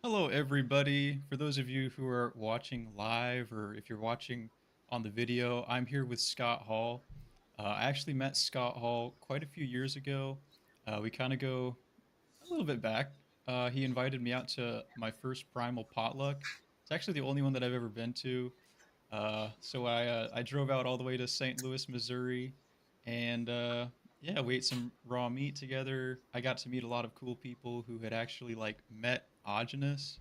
Hello, everybody. For those of you who are watching live or if you're watching on the video, I'm here with Scott Hall. I actually met Scott Hall quite a few years ago. We kind of go a little bit back. He invited me out to my first Primal potluck. It's actually the only one that I've ever been to. So I drove out all the way to St. Louis, Missouri, and yeah, we ate some raw meat together. I got to meet a lot of cool people who had actually like met Aajonus.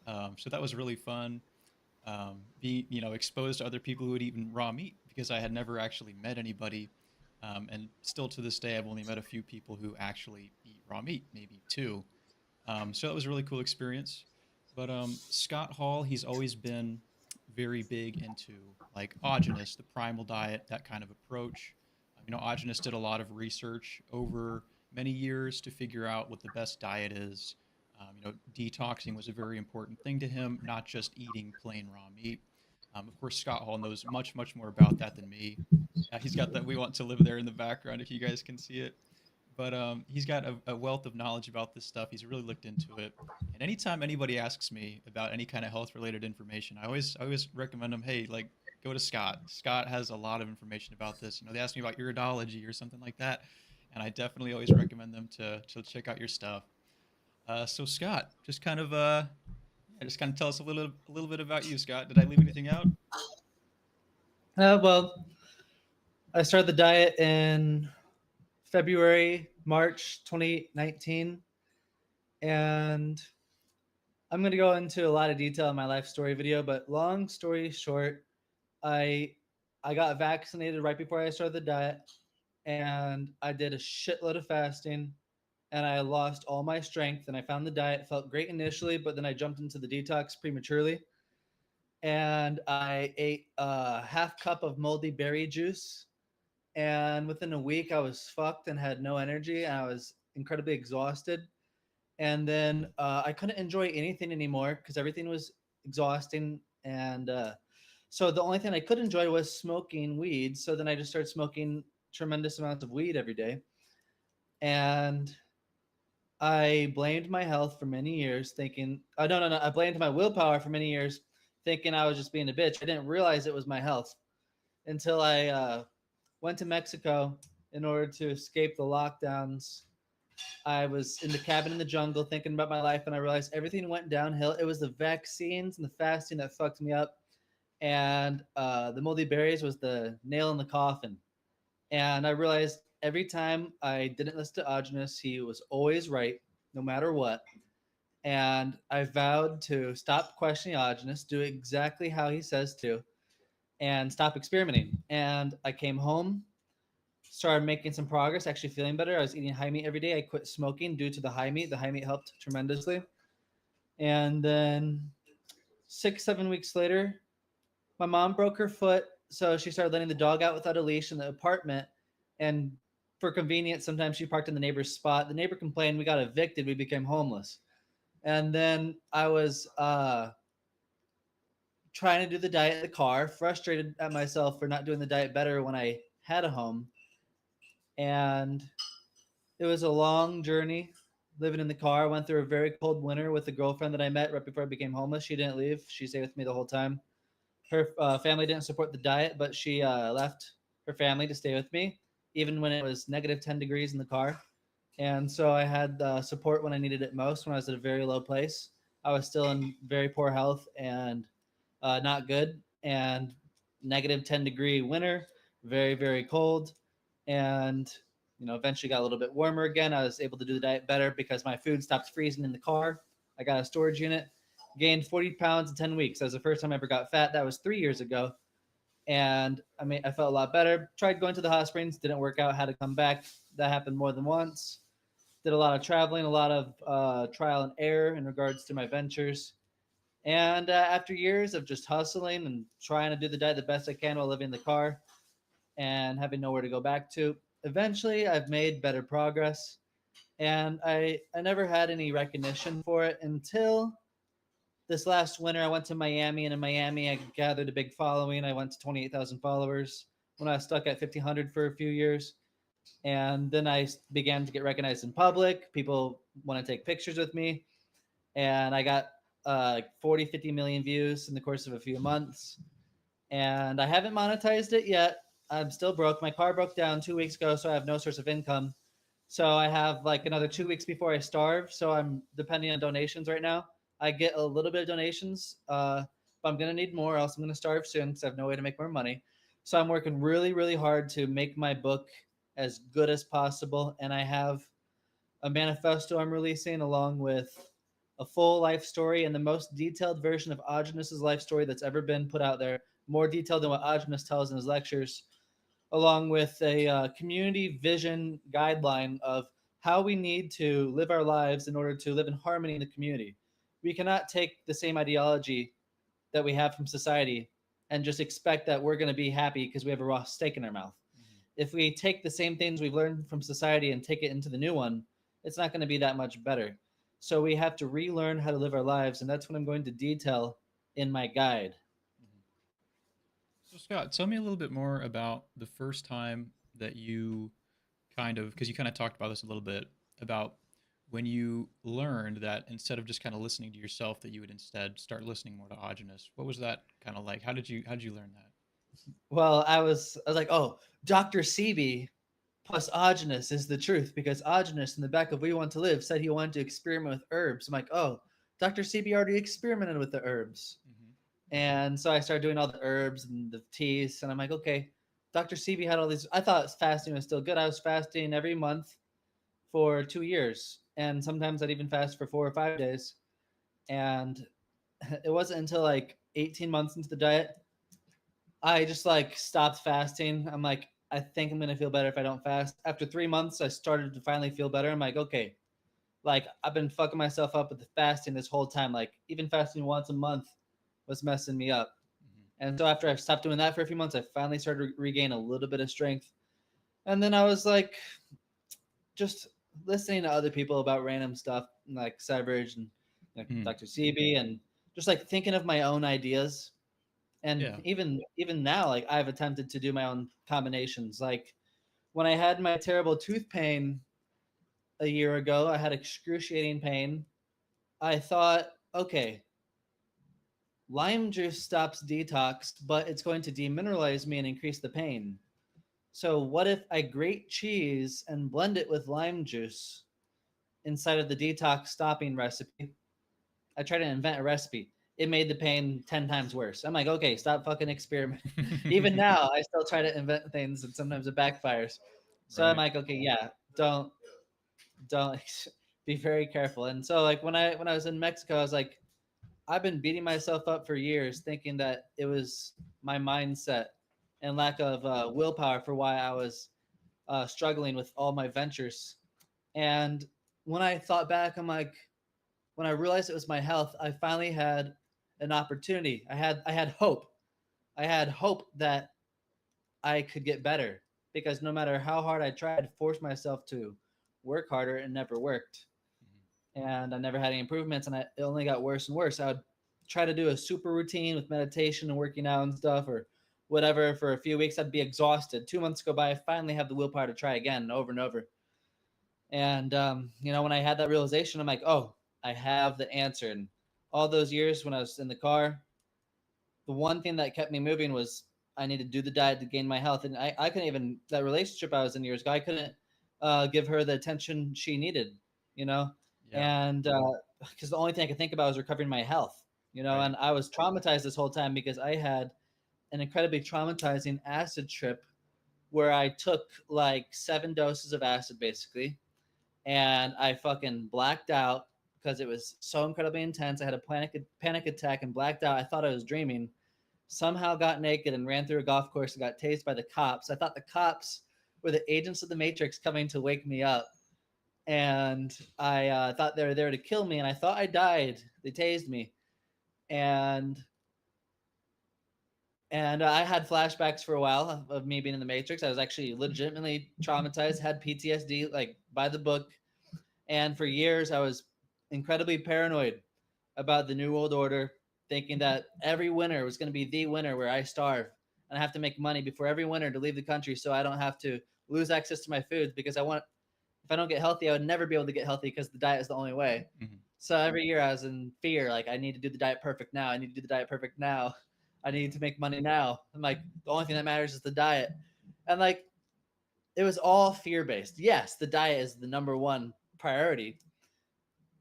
So that was really fun. Being exposed to other people who had eaten raw meat because I had never actually met anybody, and still to this day I've only met a few people who actually eat raw meat, maybe two. So that was a really cool experience. But Scott Hall, he's always been very big into like Aajonus, the primal diet, that kind of approach. Aajonus did a lot of research over many years to figure out what the best diet is. Detoxing was a very important thing to him, not just eating plain raw meat. Of course, Scott Hall knows much, much more about that than me. He's got that "We Want to Live There" in the background, if you guys can see it. But he's got a wealth of knowledge about this stuff. He's really looked into it. And anytime anybody asks me about any kind of health related information, I always recommend them. Hey, like go to Scott. Scott has a lot of information about this. They ask me about iridology or something like that, and I definitely always recommend them to check out your stuff. So Scott, just kind of tell us a little bit about you, Scott. Did I leave anything out? Well, I started the diet in February, March 2019, and I'm going to go into a lot of detail in my life story video. But long story short, I I got vaccinated right before I started the diet, and I did a shitload of fasting, and I lost all my strength. And I found the diet felt great initially, but then I jumped into the detox prematurely, and I ate a half cup of moldy berry juice, and within a week I was fucked and had no energy and I was incredibly exhausted. And then I couldn't enjoy anything anymore because everything was exhausting. And so the only thing I could enjoy was smoking weed. So then I just started smoking tremendous amounts of weed every day. And I blamed my health for many years, thinking, no, no, no. I blamed my willpower for many years, thinking I was just being a bitch. I didn't realize it was my health until I went to Mexico in order to escape the lockdowns. I was in the cabin in the jungle thinking about my life, and I realized everything went downhill. It was the vaccines and the fasting that fucked me up, and the moldy berries was the nail in the coffin. And I realized every time I didn't listen to Aajonus, he was always right, no matter what. And I vowed to stop questioning Aajonus, do exactly how he says to, and stop experimenting. And I came home, started making some progress, actually feeling better. I was eating high meat every day. I quit smoking due to the high meat. The high meat helped tremendously. And then 6, 7 weeks later, my mom broke her foot. So she started letting the dog out without a leash in the apartment. And for convenience, sometimes she parked in the neighbor's spot. The neighbor complained. We got evicted. We became homeless. And then I was trying to do the diet in the car, frustrated at myself for not doing the diet better when I had a home. And it was a long journey living in the car. I went through a very cold winter with a girlfriend that I met right before I became homeless. She didn't leave. She stayed with me the whole time. Her family didn't support the diet, but she left her family to stay with me, even when it was negative 10 degrees in the car. And so I had support when I needed it most, when I was at a very low place. I was still in very poor health and not good. And negative 10-degree winter, very, very cold. And eventually got a little bit warmer again. I was able to do the diet better because my food stopped freezing in the car. I got a storage unit, gained 40 pounds in 10 weeks. That was the first time I ever got fat. That was 3 years ago. And I felt a lot better. Tried going to the hot springs, didn't work out, had to come back. That happened more than once. Did a lot of traveling, a lot of trial and error in regards to my ventures. And after years of just hustling and trying to do the diet the best I can while living in the car and having nowhere to go back to, eventually I've made better progress. And I never had any recognition for it until this last winter. I went to Miami, and in Miami, I gathered a big following. I went to 28,000 followers when I was stuck at 1,500 for a few years. And then I began to get recognized in public. People want to take pictures with me. And I got 40, 50 million views in the course of a few months. And I haven't monetized it yet. I'm still broke. My car broke down 2 weeks ago, so I have no source of income. So I have like another 2 weeks before I starve. So I'm depending on donations right now. I get a little bit of donations, but I'm gonna need more, else I'm gonna starve soon because I have no way to make more money. So I'm working really, really hard to make my book as good as possible, and I have a manifesto I'm releasing along with a full life story and the most detailed version of Aajonus's life story that's ever been put out there, more detailed than what Aajonus tells in his lectures, along with a community vision guideline of how we need to live our lives in order to live in harmony in the community. We cannot take the same ideology that we have from society and just expect that we're going to be happy because we have a raw steak in our mouth. Mhm. If we take the same things we've learned from society and take it into the new one, it's not going to be that much better. So we have to relearn how to live our lives, and that's what I'm going to detail in my guide. Mhm. So Scott, tell me a little bit more about the first time that you kind of, because you kind of talked about this a little bit, about when you learned that instead of just kind of listening to yourself, that you would instead start listening more to Aajonus. What was that kind of like? How did you learn that? Well, I was like, oh, Dr. Sebi plus Aajonus is the truth because Aajonus in the back of We Want to Live said he wanted to experiment with herbs. I'm like, oh, Dr. Sebi already experimented with the herbs. Mm-hmm. And so I started doing all the herbs and the teas, and I'm like, okay, Dr. Sebi had all these. I thought fasting was still good. I was fasting every month for 2 years, and sometimes I'd even fast for 4 or 5 days. And it wasn't until like 18 months into the diet, I just like stopped fasting. I'm like, I think I'm gonna feel better if I don't fast. After 3 months, I started to finally feel better. I'm like, okay, like I've been fucking myself up with the fasting this whole time. Like even fasting once a month was messing me up. Mm-hmm. And so after I stopped doing that for a few months, I finally started to regain a little bit of strength. And then I was like, just listening to other people about random stuff like Cyberge and Mm. Dr. CB, and just like thinking of my own ideas. And Yeah. even now, like I've attempted to do my own combinations. Like when I had my terrible tooth pain a year ago, I had excruciating pain. I thought, okay, lime juice stops detox, but it's going to demineralize me and increase the pain. So what if I grate cheese and blend it with lime juice inside of the detox stopping recipe? I tried to invent a recipe. It made the pain 10 times worse. I'm like, okay, stop fucking experimenting. Even now, I still try to invent things and sometimes it backfires. So I'm Right. like, okay, yeah, don't be very careful. And so like when I was in Mexico, I was like, I've been beating myself up for years thinking that it was my mindset and lack of willpower for why I was struggling with all my ventures. And when I thought back, I'm like, when I realized it was my health, I finally had an opportunity. I had hope. I had hope that I could get better because no matter how hard I tried to force myself to work harder, it never worked. Mhm. And I never had any improvements, and it only got worse and worse. I would try to do a super routine with meditation and working out and stuff or whatever for a few weeks. I'd be exhausted. 2 months go by, I finally have the willpower to try again and over and over. And when I had that realization, I'm like, oh, I have the answer. And all those years when I was in the car, the one thing that kept me moving was I needed to do the diet to gain my health. And I couldn't even, that relationship I was in years ago, I couldn't give her the attention she needed, you know? Yeah. And because the only thing I could think about was recovering my health, Right. and I was traumatized this whole time because I had an incredibly traumatizing acid trip where I took like 7 doses of acid basically, and I fucking blacked out because it was so incredibly intense. I had a panic attack and blacked out. I thought I was dreaming. Somehow got naked and ran through a golf course and got tased by the cops. I thought the cops were the agents of the Matrix coming to wake me up, and I thought they were there to kill me. And I thought I died. They tased me, and I had flashbacks for a while of me being in the Matrix. I was actually legitimately traumatized, had PTSD, like by the book. And for years, I was incredibly paranoid about the New World Order, thinking that every winter was going to be the winter where I starve and I have to make money before every winter to leave the country so I don't have to lose access to my foods because if I don't get healthy, I would never be able to get healthy because the diet is the only way. Mhm. So every year I was in fear, like I need to do the diet perfect now. I need to do the diet perfect now. I need to make money now. I'm like, the only thing that matters is the diet. And like it was all fear based. Yes, the diet is the number one priority,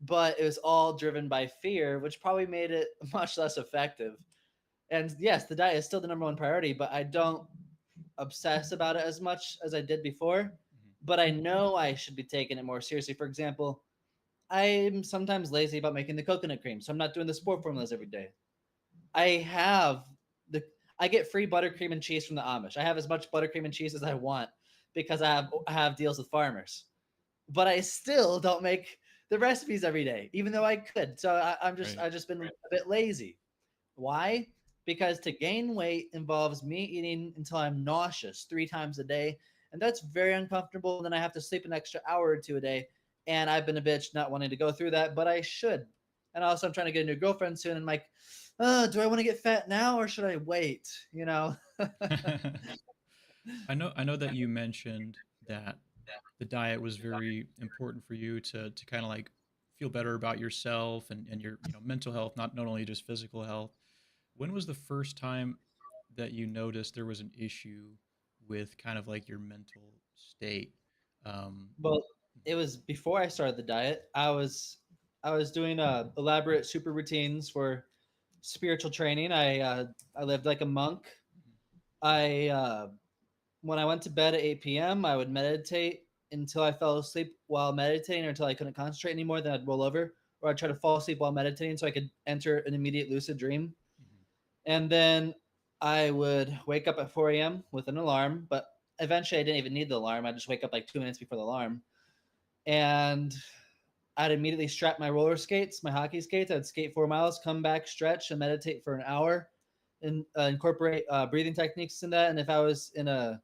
but it was all driven by fear, which probably made it much less effective. And yes, the diet is still the number one priority, but I don't obsess about it as much as I did before. Mhm. But I know I should be taking it more seriously. For example, I'm sometimes lazy about making the coconut cream, so I'm not doing the sport formulas every day. I have the I get free buttercream and cheese from the Amish. I have as much buttercream and cheese as I want because I have deals with farmers. But I still don't make the recipes every day, even though I could. So Right. I've just been a bit lazy. Why? Because to gain weight involves me eating until I'm nauseous 3 times a day, and that's very uncomfortable. And then I have to sleep an extra hour or two a day, and I've been a bitch not wanting to go through that, but I should. And also, I'm trying to get a new girlfriend soon, and I'm like, do I want to get fat now or should I wait? You know? I know that you mentioned that the diet was very important for you to kind of like feel better about yourself and your mental health, not only just physical health. When was the first time that you noticed there was an issue with kind of like your mental state? Um, Well, it was before I started the diet. I was doing elaborate super routines for spiritual training. I lived like a monk. mhm, I When I went to bed at 8 p.m., I would meditate until I fell asleep while meditating or until I couldn't concentrate anymore. Then I'd roll over or I'd try to fall asleep while meditating so I could enter an immediate lucid dream. mhm, And then I would wake up at 4 a.m. with an alarm, but eventually I didn't even need the alarm. I'd just wake up like 2 minutes before the alarm. And I'd immediately strap my roller skates, my hockey skates. I'd skate 4 miles, come back, stretch, and meditate for an hour, and incorporate breathing techniques in that. And if I was in a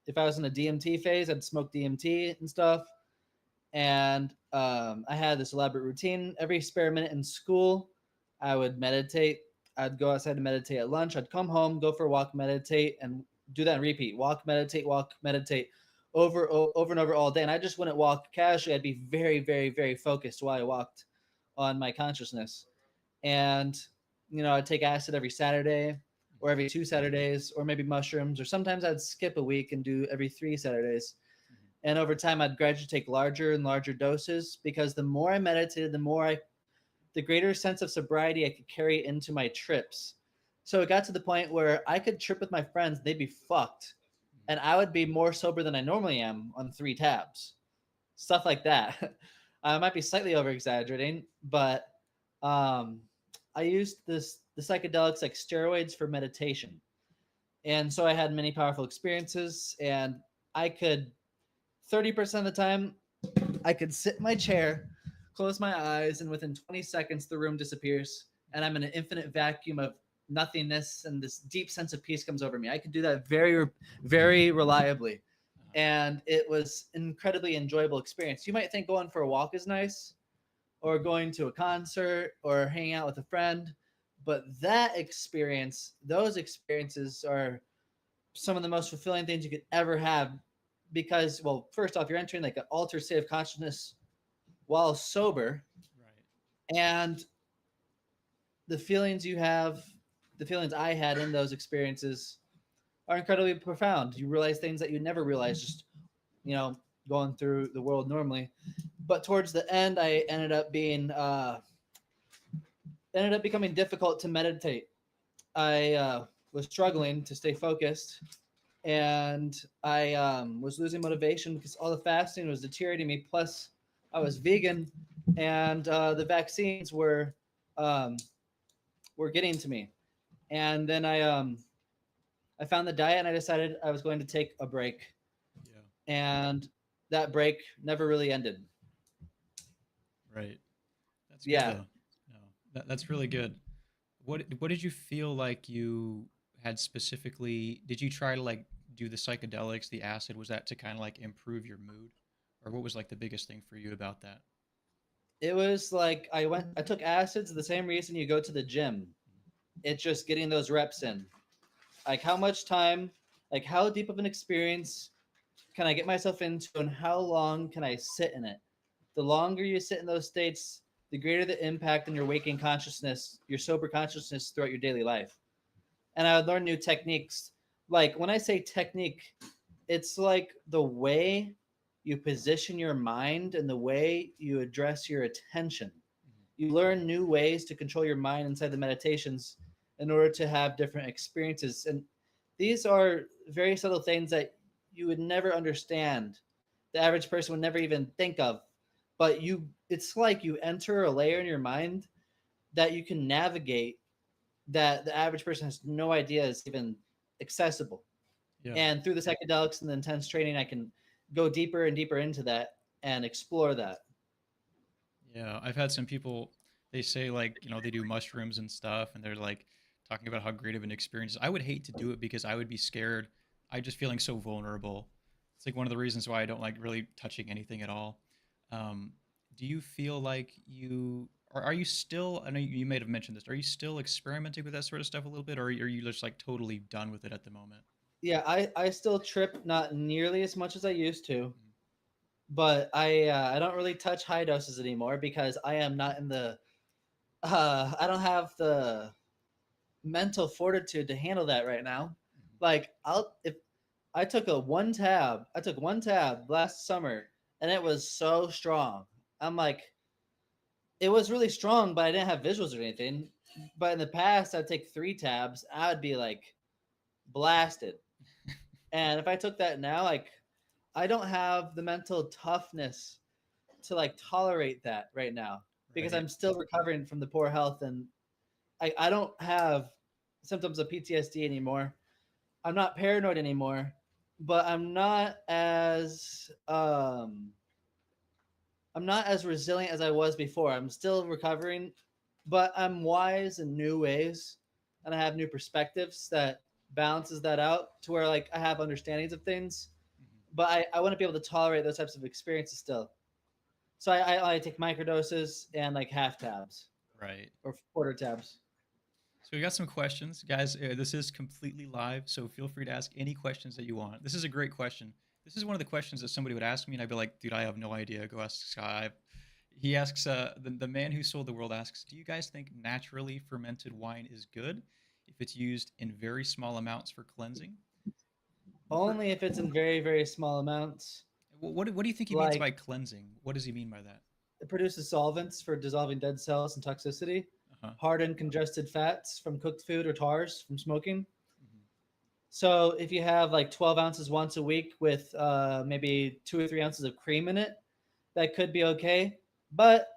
DMT phase, I'd smoke DMT and stuff. And I had this elaborate routine. Every spare minute in school, I would meditate. I'd go outside to meditate at lunch. I'd come home, go for a walk, meditate, and do that and repeat. Walk, meditate, over and over all day. And I just wouldn't walk casually. I'd be very, very, very focused while I walked on my consciousness. And I'd take acid every Saturday or every 2 Saturdays, or maybe mushrooms, or sometimes I'd skip a week and do every 3 Saturdays. mhm, And over time, I'd gradually take larger and larger doses because the more I meditated, the greater sense of sobriety I could carry into my trips. So it got to the point where I could trip with my friends, they'd be fucked, mhm. and I would be more sober than I normally am on 3 tabs. Stuff like that. I might be slightly over exaggerating, but um, I used the psychedelics like steroids for meditation, and so I had many powerful experiences, and I could 30% of the time I could sit in my chair, close my eyes, and within 20 seconds, the room disappears, and I'm in an infinite vacuum of nothingness, and this deep sense of peace comes over me. I could do that very, very reliably, Uh, and it was an incredibly enjoyable experience. You might think going for a walk is nice, or going to a concert, or hanging out with a friend, but those experiences are some of the most fulfilling things you could ever have because, well, first off, you're entering like an altered state of consciousness while sober, right. and the feelings you have, the feelings I had in those experiences are incredibly profound. You realize things that you never realized just, you know, going through the world normally. But towards the end, I ended up becoming difficult to meditate. I was struggling to stay focused, and I was losing motivation because all the fasting was deteriorating me. Plus, I was vegan, and the vaccines um, were getting to me. And then I found the diet, and I decided I was going to take a break, Yeah. and that break never really ended. Right. That's good Yeah, though. No, that's really good. What did you feel like you had specifically? Did you try to like do the psychedelics, the acid? Was that to kind of like improve your mood, or what was like the biggest thing for you about that? it was like I took acids the same reason you go to the gym. It's just getting those reps in. Like how much time, like how deep of an experience can I get myself into, and how long can I sit in it? The longer you sit in those states, the greater the impact on your waking consciousness, your sober consciousness throughout your daily life. And I would learn new techniques. Like when I say technique, it's like the way you position your mind and the way you address your attention. You learn new ways to control your mind inside the meditations in order to have different experiences. And these are very subtle things that you would never understand. The average person would never even think of. But it's like you enter a layer in your mind that you can navigate that the average person has no idea is even accessible. Yeah. And through the psychedelics and the intense training, I can go deeper and deeper into that and explore that. Yeah, I've had some people, they say like, they do mushrooms and stuff and they're like talking about how great of an experience. I would hate to do it because I would be scared. I just feeling so vulnerable. It's like one of the reasons why I don't like really touching anything at all. Um, do you feel like are you still, I know you may have mentioned this, are you still experimenting with that sort of stuff a little bit, or are you just like totally done with it at the moment? Yeah, I still trip, not nearly as much as I used to, Mhm. but I don't really touch high doses anymore because I am not in the I don't have the mental fortitude to handle that right now. Mhm. Like I'll if I took one tab last summer and it was so strong. I'm like, it was really strong, but I didn't have visuals or anything. But in the past, I'd take 3 tabs. I would be like blasted. And if I took that now, like I don't have the mental toughness to like tolerate that right now because Right. I'm still recovering from the poor health and I don't have symptoms of PTSD anymore. I'm not paranoid anymore, but I'm not as resilient as I was before. I'm still recovering, but I'm wise in new ways and I have new perspectives that balances that out to where like I have understandings of things, Mhm. but I want to be able to tolerate those types of experiences still. So I take microdoses and like half tabs Right. or quarter tabs. So we got some questions, guys. This is completely live, so feel free to ask any questions that you want. This is a great question. This is one of the questions that somebody would ask me, and I'd be like, "Dude, I have no idea. Go ask Sky." He asks, the man who sold the world asks, "Do you guys think naturally fermented wine is good if it's used in very small amounts for cleansing?" Only if it's in very, very small amounts. What do you think he means Like by cleansing? What does he mean by that? it produces solvents for dissolving dead cells and toxicity, Uh huh. hardened congested fats from cooked food or tars from smoking. Hmm. So if you have like 12 ounces once a week with maybe 2 or 3 ounces of cream in it, that could be okay. But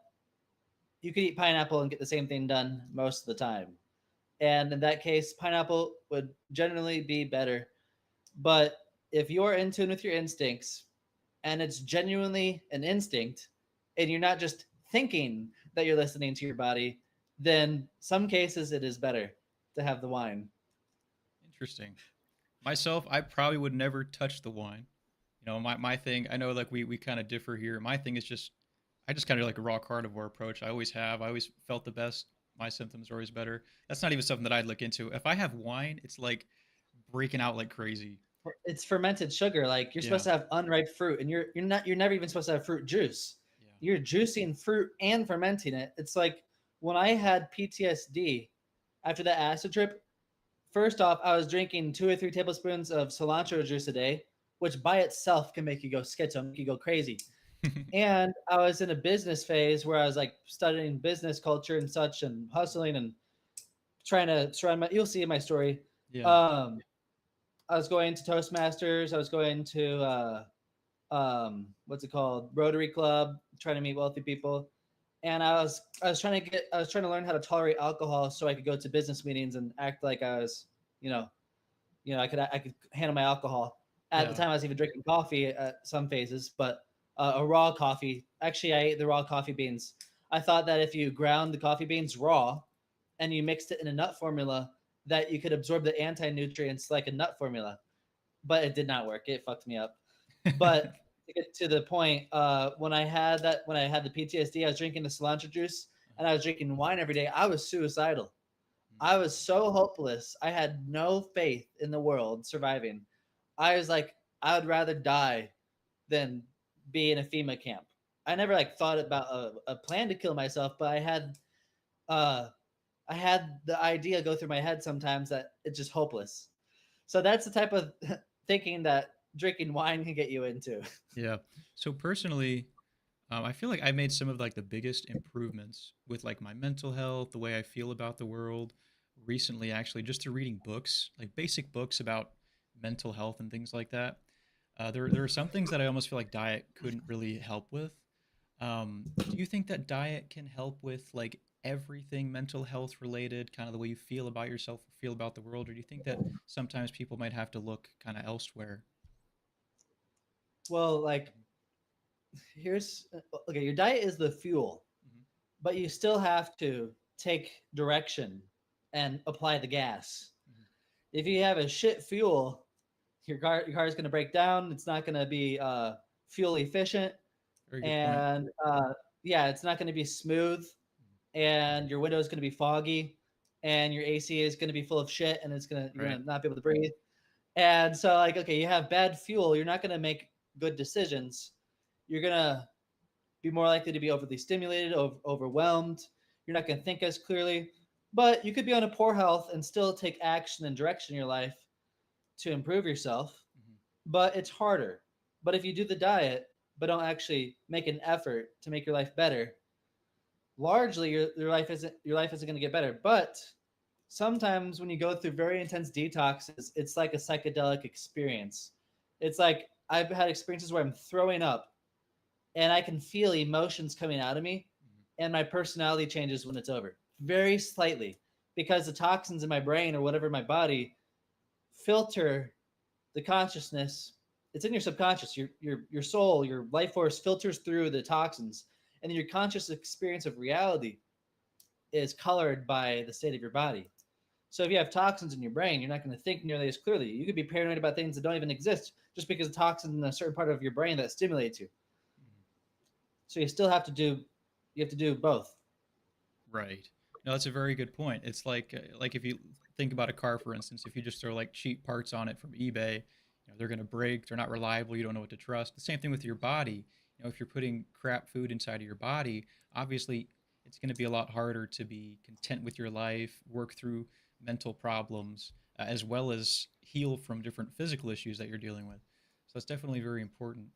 you could eat pineapple and get the same thing done most of the time. And in that case, pineapple would generally be better. But if you're in tune with your instincts and it's genuinely an instinct and you're not just thinking that you're listening to your body, then some cases it is better to have the wine. Interesting. Myself, I probably would never touch the wine. My thing, I know like we kind of differ here. My thing is just I just kind of like a raw carnivore approach. I always have. I always felt the best. My symptoms are always better. That's not even something that I'd look into. If I have wine, it's like breaking out like crazy. It's fermented sugar. Like you're supposed Yeah. to have unripe fruit, and you're never even supposed to have fruit juice. Yeah. You're juicing fruit and fermenting it. It's like when I had PTSD after that acid trip. First off, I was drinking 2 or 3 tablespoons of cilantro juice a day, which by itself can make you go schizo, make you go crazy. And I was in a business phase where I was like studying business culture and such, and hustling and trying to surround my. You'll see in my story. Yeah. Um, I was going to Toastmasters. I was going to what's it called, Rotary Club, trying to meet wealthy people, and I was trying to learn how to tolerate alcohol so I could go to business meetings and act like I was, you know, I could handle my alcohol. At the Yeah. time, I was even drinking coffee at some phases, but a raw coffee. Actually, I ate the raw coffee beans. I thought that if you ground the coffee beans raw and you mixed it in a nut formula, that you could absorb the anti nutrients like a nut formula, but it did not work. It fucked me up. But to get to the point, when I had the PTSD, I was drinking the cilantro juice and I was drinking wine every day. I was suicidal. I was so hopeless. I had no faith in the world surviving. I was like, I would rather die than be in a FEMA camp. I never like thought about a plan to kill myself, but uh I had the idea go through my head sometimes that it's just hopeless. So that's the type of thinking that drinking wine can get you into. Yeah. So personally, I feel like I made some of like the biggest improvements with like my mental health, the way I feel about the world recently, actually, just through reading books, like basic books about mental health and things like that. There are some things that I almost feel like diet couldn't really help with. Do you think that diet can help with like everything mental health related, kind of the way you feel about yourself, or feel about the world, or do you think that sometimes people might have to look kind of elsewhere? Well, like here's okay, your diet is the fuel, Hmm. but you still have to take direction and apply the gas. Hmm. If you have a shit fuel, your car is going to break down. It's not going to be fuel efficient, Very good point. and yeah, it's not going to be smooth, and your window is going to be foggy, and your AC is going to be full of shit, and you're Right. going to not be able to breathe. And so, like, okay, you have bad fuel. You're not going to make good decisions. You're going to be more likely to be overly stimulated, overwhelmed. You're not going to think as clearly. But you could be on a poor health and still take action and direction in your life to improve yourself. Hmm. But it's harder. But if you do the diet, but don't actually make an effort to make your life better, largely your life isn't going to get better. But sometimes when you go through very intense detoxes, it's like a psychedelic experience. It's like I've had experiences where I'm throwing up and I can feel emotions coming out of me, Hmm. and my personality changes when it's over, very slightly, because the toxins in my brain or whatever in my body filter the consciousness. It's in your subconscious. Your soul, your life force filters through the toxins, and then your conscious experience of reality is colored by the state of your body. So if you have toxins in your brain, you're not going to think nearly as clearly. You could be paranoid about things that don't even exist just because of toxins in a certain part of your brain that stimulates you. Hmm. So you have to do both. Right. No, that's a very good point. It's like if you think about a car, for instance, if you just throw like cheap parts on it from eBay, they're going to break. They're not reliable. You don't know what to trust. The same thing with your body. If you're putting crap food inside of your body, obviously it's going to be a lot harder to be content with your life, work through mental problems, as well as heal from different physical issues that you're dealing with. So it's definitely very important.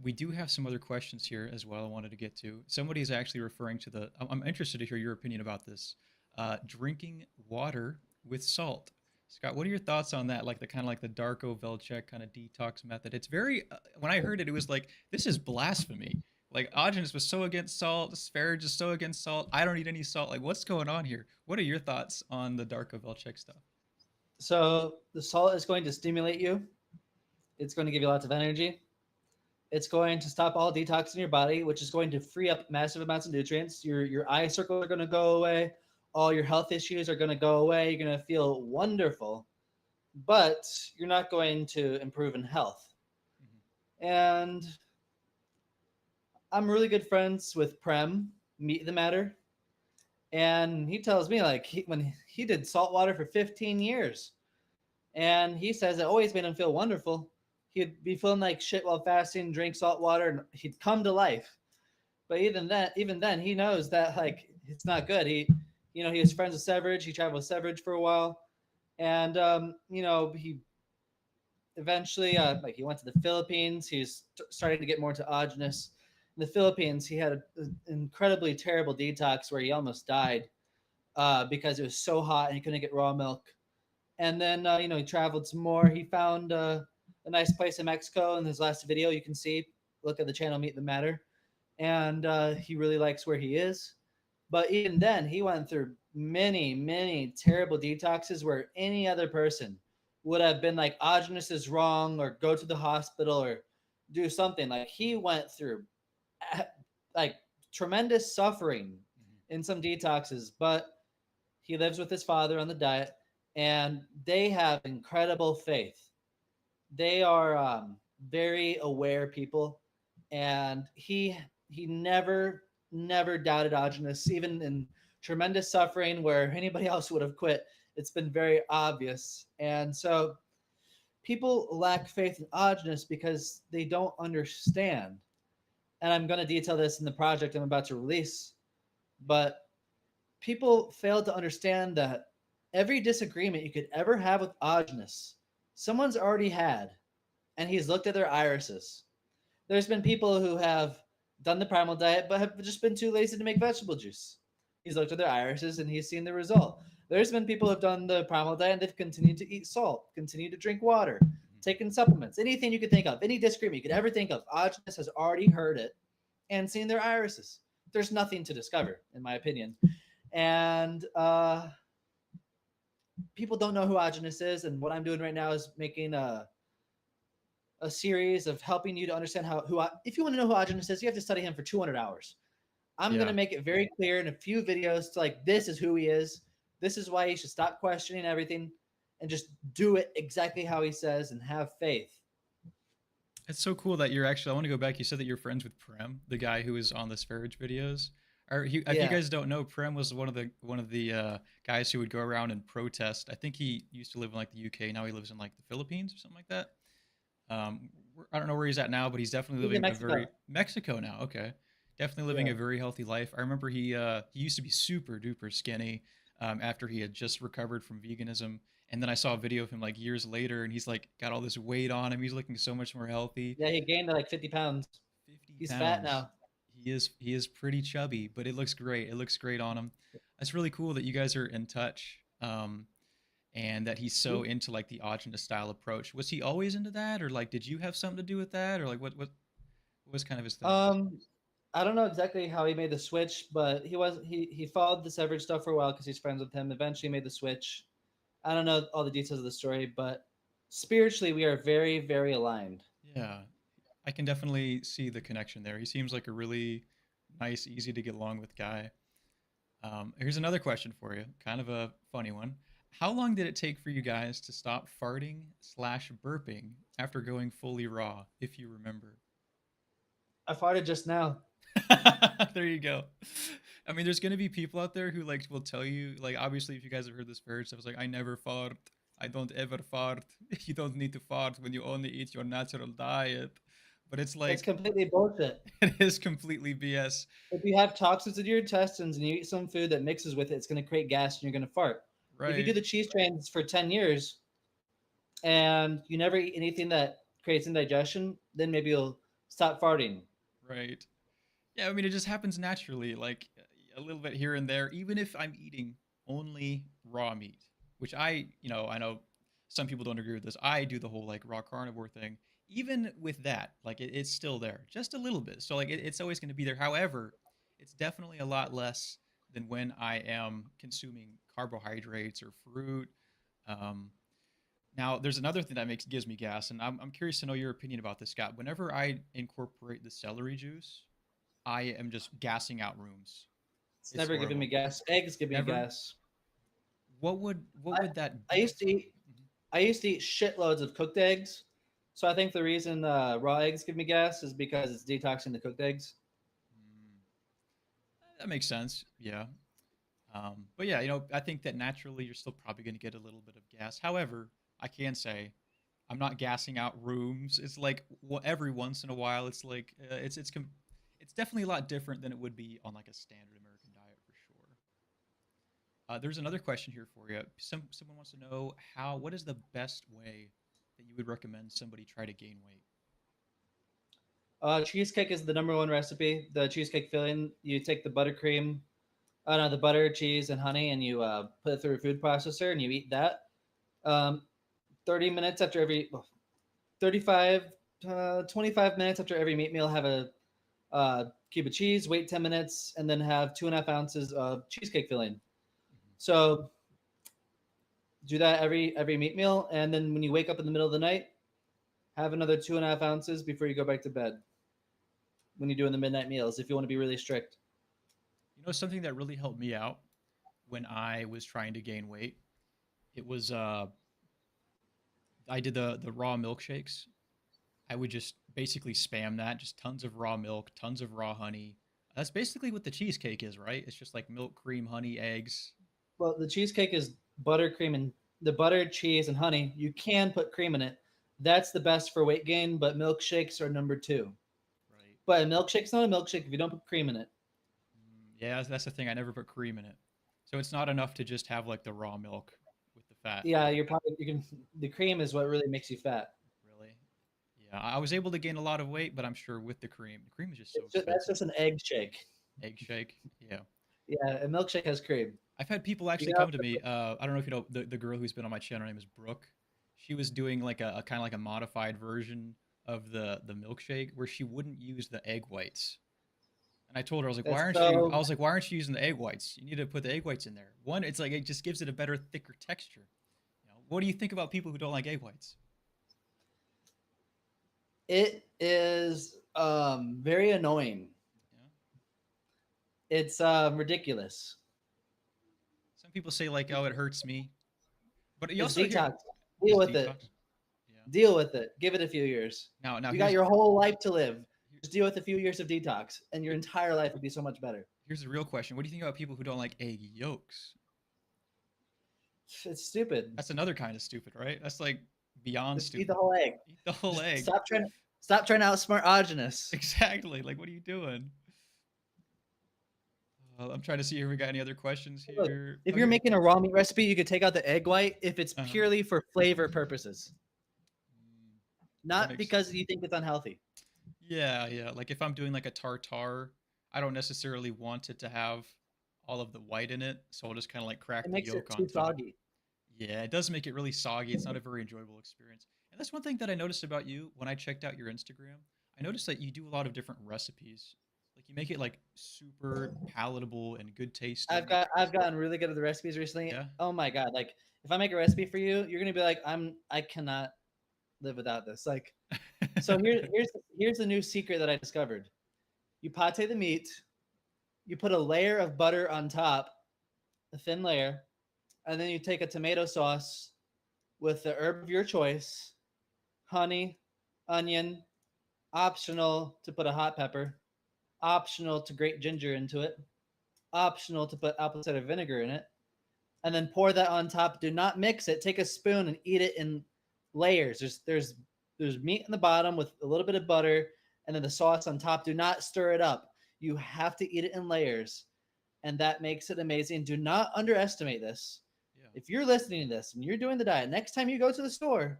We do have some other questions here as well I wanted to get to. Somebody is actually referring to I'm interested to hear your opinion about this. Drinking water with salt. Scott, what are your thoughts on that? Like the kind of like the Darko Velchek kind of detox method. It's very, when I heard it, it was like, this is blasphemy. Like Aajonus was so against salt, Sparrow is so against salt. I don't eat any salt. Like, what's going on here? What are your thoughts on the Darko Velchek stuff? So the salt is going to stimulate you. It's going to give you lots of energy. It's going to stop all detox in your body, which is going to free up massive amounts of nutrients. Your eye circles are going to go away. All your health issues are going to go away. You're going to feel wonderful, but you're not going to improve in health. Hmm. And I'm really good friends with Prem, Meet the Matter, and he tells me like when he did salt water for 15 years, and he says it always made him feel wonderful. He'd be feeling like shit while fasting, drink salt water, and he'd come to life. But even then, he knows that like it's not good. He was friends with Severage. He traveled with Severage for a while, and he eventually like he went to the Philippines. He's starting to get more into Aajonus. In the Philippines, he had an incredibly terrible detox where he almost died because it was so hot and he couldn't get raw milk. And then he traveled some more. He found a nice place in Mexico. In his last video, you can see. Look at the channel Meet the Matter, and he really likes where he is. But even then, he went through many, many terrible detoxes where any other person would have been like, Aajonus is wrong, or go to the hospital, or do something. Like he went through like tremendous suffering Hmm. in some detoxes, but he lives with his father on the diet, and they have incredible faith. They are very aware people, and he never doubted Aajonus, even in tremendous suffering where anybody else would have quit. It's been very obvious, and so people lack faith in Aajonus because they don't understand. and I'm going to detail this in the project I'm about to release. But people fail to understand that every disagreement you could ever have with Aajonus, someone's already had, and he's looked at their irises. There's been people who have done the primal diet but have just been too lazy to make vegetable juice. He's looked at their irises and he's seen the result. There's been people who've done the primal diet and they've continued to eat salt, continued to drink water, Mhm. taken supplements, anything you could think of, any disagreement you could ever think of. Aajonus has already heard it and seen their irises. There's nothing to discover, in my opinion. And people don't know who Aajonus is. And what I'm doing right now is making a series of helping you to understand how if you want to know who Aajonus is, you have to study him for 200 hours. I'm going Yeah. to make it very clear in a few videos to like, this is who he is. This is why you should stop questioning everything and just do it exactly how he says and have faith. It's so cool that you're actually. I want to go back. You said that you're friends with Prem, the guy who was on the Sparage videos. If you Yeah. guys don't know, Prem was one of the guys who would go around and protest. I think he used to live in like the UK. Now he lives in like the Philippines or something like that. I don't know where he's at now, but he's definitely He's in living a Mexico. very Mexico now. Okay, definitely living Yeah. a very healthy life. I remember he used to be super duper skinny after he had just recovered from veganism, and then I saw a video of him like years later, and he's like got all this weight on him. He's looking so much more healthy. Yeah. He gained like 50 pounds. 50 He's fat pounds. now. He is pretty chubby, but it looks great. It looks great on him. That's really cool that you guys are in touch. And that he's so into like the Ajna style approach. Was he always into that, or like did you have something to do with that, or like what was kind of his thing? Um, I don't know exactly how he made the switch, but he followed the Severed stuff for a while because he's friends with him. Eventually made the switch. I don't know all the details of the story, but spiritually we are very, very aligned. Yeah, I can definitely see the connection there. He seems like a really nice, easy to get along with guy. Here's another question for you, kind of a funny one. How long did it take for you guys to stop farting slash burping after going fully raw, if you remember? I farted just now. There you go. I mean, there's gonna be people out there who like will tell you, like, obviously, if you guys have heard this very stuff, it's like, I never fart. I don't ever fart. You don't need to fart when you only eat your natural diet. But it's It's like, completely bullshit. it is completely BS. If you have toxins in your intestines and you eat some food that mixes with it, it's going to create gas and you're going to fart. If you do Right, the cheese trains for 10 years and you never eat anything that creates indigestion, then maybe you'll stop farting. right. Yeah, I mean, it just happens naturally, like a little bit here and there, even if I'm eating only raw meat, which I know some people don't agree with this. I do the whole like raw carnivore thing. Even with that, like it's still there, just a little bit. So like it's always going to be there. However, it's definitely a lot less than when I am consuming carbohydrates or fruit. Um, Now, there's another thing that makes gives me gas, and I'm curious to know your opinion about this, Scott. Whenever I incorporate the celery juice, I am just gassing out rooms. It's It's never giving me horrible. gas. Eggs give me Never. gas. What I, would that I be? used to eat Mhm. I used to eat shitloads of cooked eggs. So I think the reason raw eggs give me gas is because it's detoxing the cooked eggs. Mm, that makes sense. Yeah. But yeah, I think that naturally you're still probably going to get a little bit of gas. However, I can say I'm not gassing out rooms. It's like every once in a while. It's like it's definitely a lot different than it would be on like a standard American diet for sure. There's another question here for you. Someone wants to know what is the best way that you would recommend somebody try to gain weight? Cheesecake is the number one recipe. The cheesecake filling, you take the buttercream, no, the butter, cheese, and honey, and you put it through a food processor, and you eat that. 30 minutes after every, well, 35, 25 minutes after every meat meal, have a cube of cheese, wait 10 minutes, and then have 2.5 ounces of cheesecake filling. Mhm. So do that every meat meal, and then when you wake up in the middle of the night, have another 2.5 ounces before you go back to bed. When you're doing the midnight meals, if you want to be really strict. Something that really helped me out when I was trying to gain weight. It was I did the raw milkshakes. I would just basically spam that, just tons of raw milk, tons of raw honey. That's basically what the cheesecake is, right? It's just like milk, cream, honey, eggs. Well, the cheesecake is buttercream and the butter, cheese, and honey. You can put cream in it. That's the best for weight gain, but milkshakes are number two. Right. But a milkshake's not a milkshake if you don't put cream in it. Yeah, that's the thing. I never put cream in it, so it's not enough to just have like the raw milk with the fat. Yeah, you're probably you can. The cream is what really makes you fat. Really? Yeah, I was able to gain a lot of weight, but I'm sure with the cream is just so That's expensive. just an egg shake. Egg shake. Yeah. Yeah, a milkshake has cream. I've had people You actually got come to me. I don't know if you know the girl who's been on my channel. Her name is Brooke. She was doing like a kind of like a modified version of the milkshake where she wouldn't use the egg whites. And I told her, I was like, why that's aren't you? I so. was like, why aren't you using the egg whites? You need to put the egg whites in there. One, it's like it just gives it a better, thicker texture. What do you think about people who don't like egg whites? It is very annoying. Yeah. It's ridiculous. Some people say like, oh, it hurts me, but you It's also hear detox. Deal it's with it. detox. Yeah. Deal with it. Give it a few years. Now You got here's your whole life to live. here- Just deal with a few years of detox, and your entire life would be so much better. here's the real question. What do you think about people who don't like egg yolks? It's stupid. That's another kind of stupid, right? That's like beyond Just eat the stupid. whole egg. Eat the whole Just egg. stop trying to outsmart Aajonus. Exactly. Like, what are you doing? I'm trying to see if we got any other questions Look, here. if Oh, you're here. making a raw meat recipe, you could take out the egg white if it's Uh-huh. purely for flavor purposes, Mm, that not makes because you think it's unhealthy. Yeah, yeah. Like if I'm doing like a tartare, I don't necessarily want it to have all of the white in it, so I'll just kind of like It crack the makes it yolk on too top. soggy. Yeah, it does make it really soggy. It's not a very enjoyable experience. And that's one thing that I noticed about you when I checked out your Instagram. I noticed that you do a lot of different recipes. Like you make it like super palatable and good tasting. I've gotten really good at the recipes recently. Yeah. Oh my god! Like if I make a recipe for you, you're gonna be like, I cannot live without this. Like so here's a new secret that I discovered. You pate the meat, you put a layer of butter on top, a thin layer, and then you take a tomato sauce with the herb of your choice, honey, onion, optional to put a hot pepper, optional to grate ginger into it, optional to put apple cider vinegar in it, and then pour that on top. Do not mix it. Take a spoon and eat it in layers. There's meat in the bottom with a little bit of butter, and then the sauce on top. Do not stir it up. You have to eat it in layers, and that makes it amazing. Do not underestimate this. Yeah. If you're listening to this and you're doing the diet, next time you go to the store,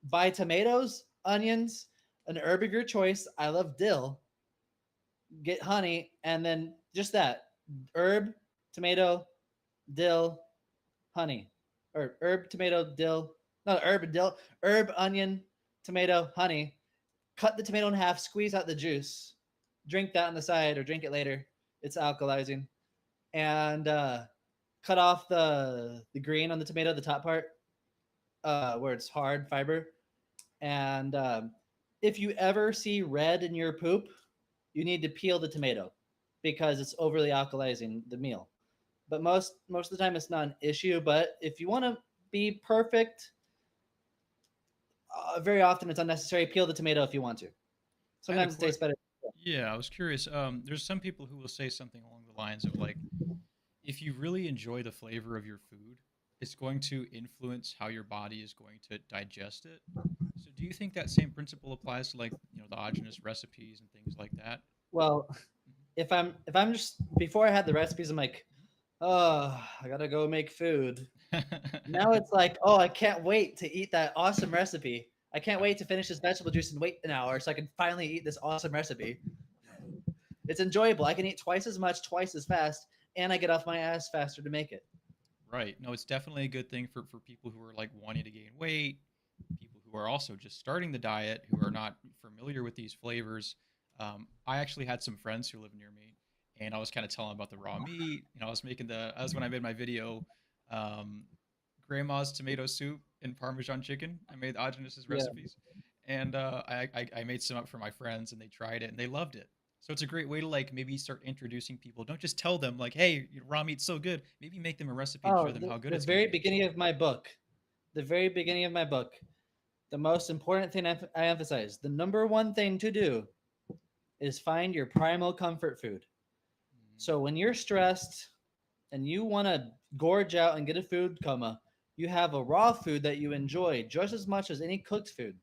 buy tomatoes, onions, an herb of your choice. I love dill. Get honey, and then just that herb, tomato, dill, honey, or herb, tomato, dill, not herb and dill, herb, onion, tomato, honey. Cut the tomato in half, squeeze out the juice, drink that on the side, or drink it later. It's alkalizing, and cut off the green on the tomato, the top part, where it's hard fiber. And if you ever see red in your poop, you need to peel the tomato because it's overly alkalizing the meal. But most of the time, it's not an issue. But if you want to be perfect, very often it's unnecessary. Peel the tomato if you want to. I had a Sometimes it tastes better. Yeah, I was curious. There's some people who will say something along the lines of like, if you really enjoy the flavor of your food, it's going to influence how your body is going to digest it. So, do you think that same principle applies to like the Aajonus recipes and things like that? Well, if I'm just before I had the recipes, I'm like, oh, I gotta go make food. Now it's like, oh, I can't wait to eat that awesome recipe. I can't Yeah, wait to finish this vegetable juice and wait an hour so I can finally eat this awesome recipe. yeah. It's enjoyable. I can eat twice as much, twice as fast, and I get off my ass faster to make it. Right. No, it's definitely a good thing for people who are like wanting to gain weight, people who are also just starting the diet, who are not familiar with these flavors. I actually had some friends who live near me, and I was kind of telling them about the raw meat. I was making that was when I made my video, um, grandma's tomato soup and Parmesan chicken. I made Aajonus's Yeah. recipes, and I made some up for my friends, and they tried it and they loved it. So it's a great way to like maybe start introducing people. Don't just tell them like, "Hey, raw meat's so good." Maybe make them a recipe and show Oh, them the, how good the it's going to very be. beginning of my book, the very beginning of my book, the most important thing I emphasize, the number one thing to do is find your primal comfort food. Mm, So when you're stressed and you want to gorge out and get a food coma, you have a raw food that you enjoy just as much as any cooked food.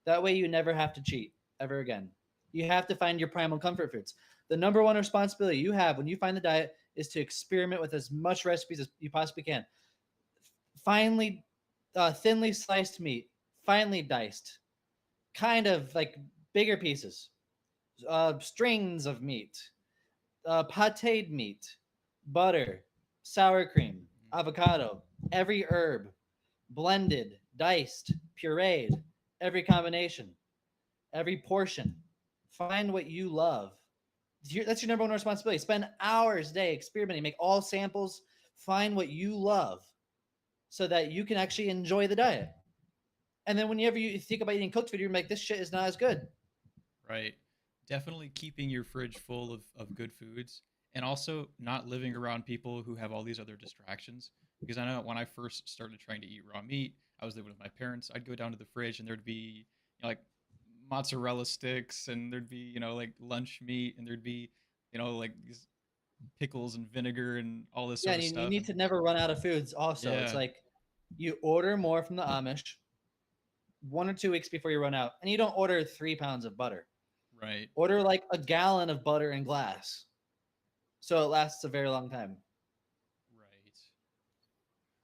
That way you never have to cheat ever again. You have to find your primal comfort foods. The number one responsibility you have when you find the diet is to experiment with as much recipes as you possibly can. Finely, thinly sliced meat, finely diced, kind of like bigger pieces, strings of meat, pateed meat, butter, sour cream, avocado, every herb, blended, diced, pureed, every combination, every portion. Find what you love. That's your number one responsibility. Spend hours a day experimenting, make all samples, find what you love so that you can actually enjoy the diet. And then whenever you think about eating cooked food, you're like, this shit is not as good. Right. Definitely keeping your fridge full of good foods and also not living around people who have all these other distractions. Because I know when I first started trying to eat raw meat, I was living with my parents. I'd go down to the fridge and there'd be like mozzarella sticks and there'd be, like lunch meat and there'd be, like these pickles and vinegar and all this Yeah, sort and of you stuff. need And to never run out of foods also. It's yeah, like you order more from the Amish 1 or 2 weeks before you run out. And you don't order 3 pounds of butter. right, Order like a gallon of butter in glass. So it lasts a very long time. right.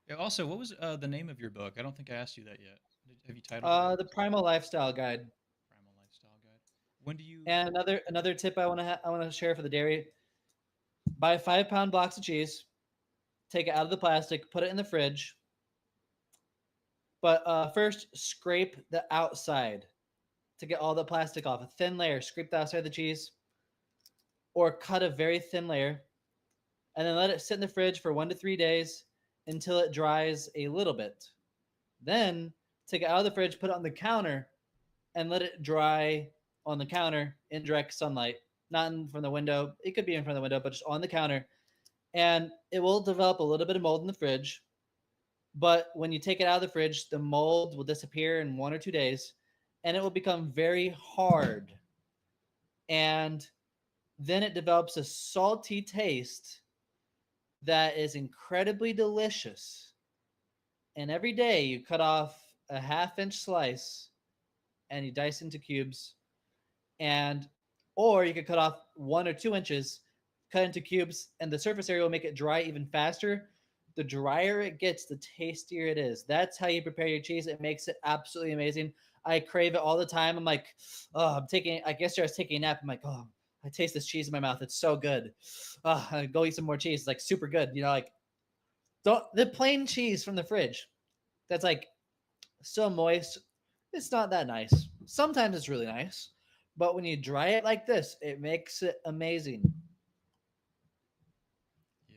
Yeah, also, what was the name of your book? I don't think I asked you that yet. Have you titled it? The Primal Lifestyle Guide. Primal Lifestyle Guide. When do you? And another tip I want to share for the dairy: buy 5 pound blocks of cheese, take it out of the plastic, put it in the fridge. But first, scrape the outside to get all the plastic off. A thin layer. Scrape the outside of the cheese, or cut a very thin layer, and then let it sit in the fridge for 1 to 3 days until it dries a little bit. Then take it out of the fridge, put it on the counter, and let it dry on the counter in direct sunlight, not in from the window. It could be in front of the window, but just on the counter. And it will develop a little bit of mold in the fridge. But when you take it out of the fridge, the mold will disappear in 1 or 2 days and it will become very hard. And then it develops a salty taste that is incredibly delicious. And every day you cut off a half-inch slice and you dice into cubes, and or you could cut off 1 or 2 inches, cut into cubes, and the surface area will make it dry even faster. The drier it gets, the tastier it is. That's how you prepare your cheese. It makes it absolutely amazing. I crave it all the time. I'm like, oh, I guess I was taking a nap. I'm like, oh, I taste this cheese in my mouth. It's so good. Oh, I go eat some more cheese. It's like super good. Like the plain cheese from the fridge. That's like so moist. It's not that nice. Sometimes it's really nice, but when you dry it like this, it makes it amazing.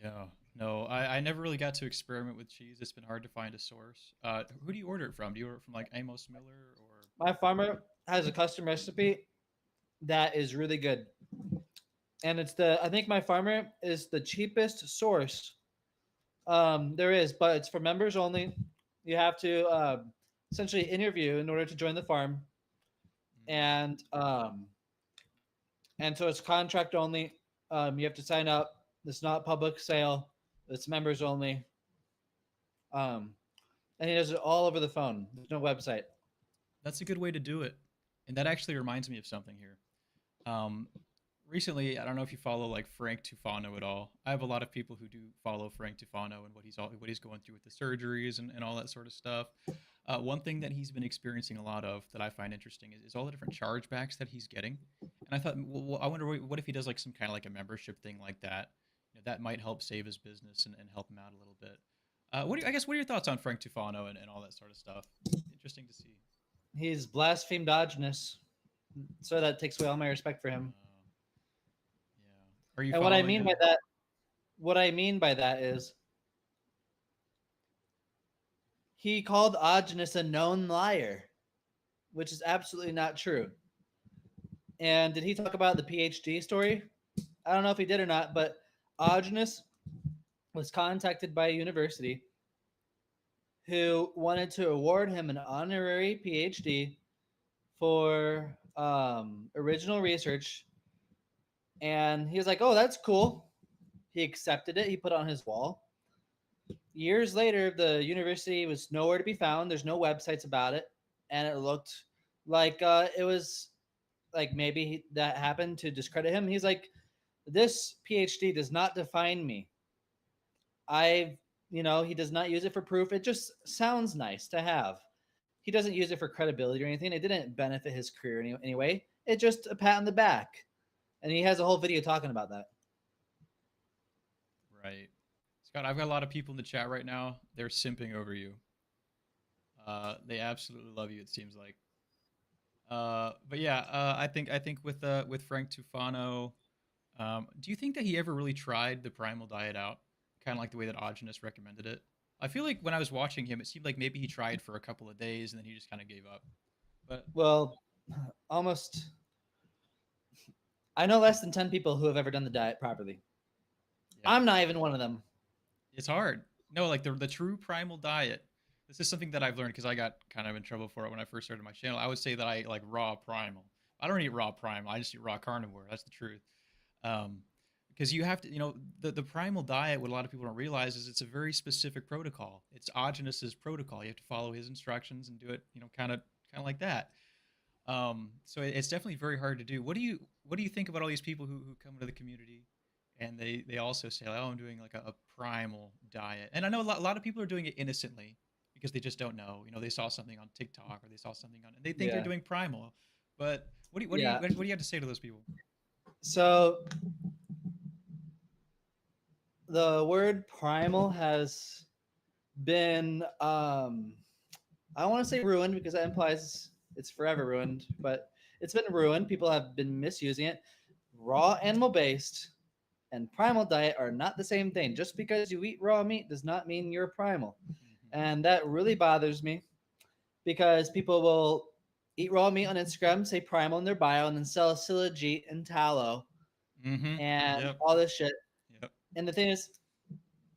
Yeah. No, I never really got to experiment with cheese. It's been hard to find a source. Who do you order it from? Do you order it from like Amos Miller or? My farmer has a custom recipe that is really good. And I think my farmer is the cheapest source there is, but it's for members only. You have to essentially interview in order to join the farm. Mm, And so it's contract only. You have to sign up. It's not public sale. It's members only. Um, and he does it all over the phone. There's no website. that's a good way to do it. And that actually reminds me of something here. Um, Recently, I don't know if you follow like Frank Tufano at all. I have a lot of people who do follow Frank Tufano and what he's going through with the surgeries and all that sort of stuff. One thing that he's been experiencing a lot of that I find interesting is all the different chargebacks that he's getting. And I thought, well, I wonder what if he does like some kind of like a membership thing like that. That might help save his business and help him out a little bit. What are your thoughts on Frank Tufano and all that sort of stuff? Interesting to see. He's blasphemed Aajonus, so that takes away all my respect for him. Yeah. Are you And what I following mean by him? that, what I mean by that is he called Aajonus a known liar, which is absolutely not true. And did he talk about the PhD story? I don't know if he did or not, but Aajonus was contacted by a university who wanted to award him an honorary PhD for original research. And he was like, oh, that's cool. He accepted it. He put it on his wall. Years later, the university was nowhere to be found. There's no websites about it. And it looked like it was like maybe that happened to discredit him. He's like, this PhD does not define me. I, he does not use it for proof. It just sounds nice to have. He doesn't use it for credibility or anything. It didn't benefit his career anyway. It's just a pat on the back. And he has a whole video talking about that. Right. Scott, I've got a lot of people in the chat right now. They're simping over you. They absolutely love you. It seems like. But yeah, I think with Frank Tufano, do you think that he ever really tried the primal diet out, kind of like the way that Aajonus recommended it? I feel like when I was watching him, it seemed like maybe he tried for a couple of days and then he just kind of gave up. But Well, almost. I know less than 10 people who have ever done the diet properly. yeah, I'm not even one of them. it's hard. No, like the true primal diet. This is something that I've learned because I got kind of in trouble for it when I first started my channel. I would say that I like raw primal. I don't eat raw primal. I just eat raw carnivore. That's the truth. Um, because you have to, the primal diet. What a lot of people don't realize is it's a very specific protocol. It's Aajonus's protocol. You have to follow his instructions and do it, kind of like that. So it's definitely very hard to do. What do you think about all these people who come into the community and they also say, oh, I'm doing like a primal diet, and I know a lot of people are doing it innocently because they just don't know. They saw something on TikTok or they saw something on, and they think they're Yeah. doing primal. But Yeah. what do you have to say to those people? So the word primal has been, I want to say ruined because that implies it's forever ruined, but it's been ruined. People have been misusing it. Raw animal based and primal diet are not the same thing. Just because you eat raw meat does not mean you're primal. And that really bothers me because people will eat raw meat on Instagram, say primal in their bio, and then sell silage and tallow Mm-hmm. and Yep. all this shit. Yep. And the thing is,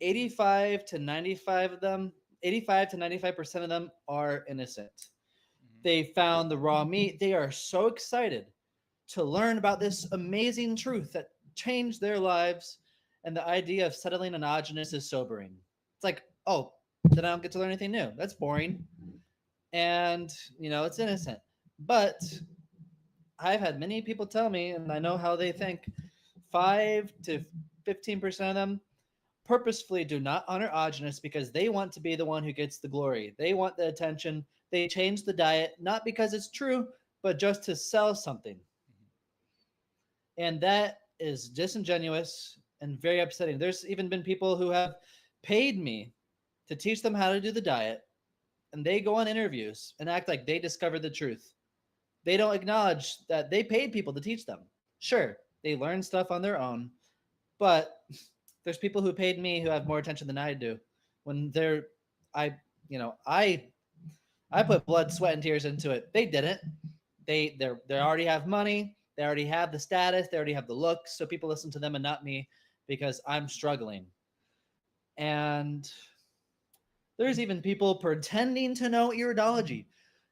85 to 95 of them, 85 to 95% of them are innocent. Mm-hmm. They found the raw meat. They are so excited to learn about this amazing truth that changed their lives. And the idea of settling on Aajonus is sobering. It's like, oh, then I don't get to learn anything new. That's boring. And, it's innocent. But I've had many people tell me, and I know how they think, 5 to 15% of them purposefully do not honor Aajonus because they want to be the one who gets the glory. They want the attention. They change the diet, not because it's true, but just to sell something. And that is disingenuous and very upsetting. There's even been people who have paid me to teach them how to do the diet, and they go on interviews and act like they discovered the truth. They don't acknowledge that they paid people to teach them. Sure, they learn stuff on their own, but there's people who paid me who have more attention than I do. When they're, I, I put blood, sweat, and tears into it. They didn't. They already have money. They already have the status. They already have the looks. So people listen to them and not me because I'm struggling. And there's even people pretending to know iridology.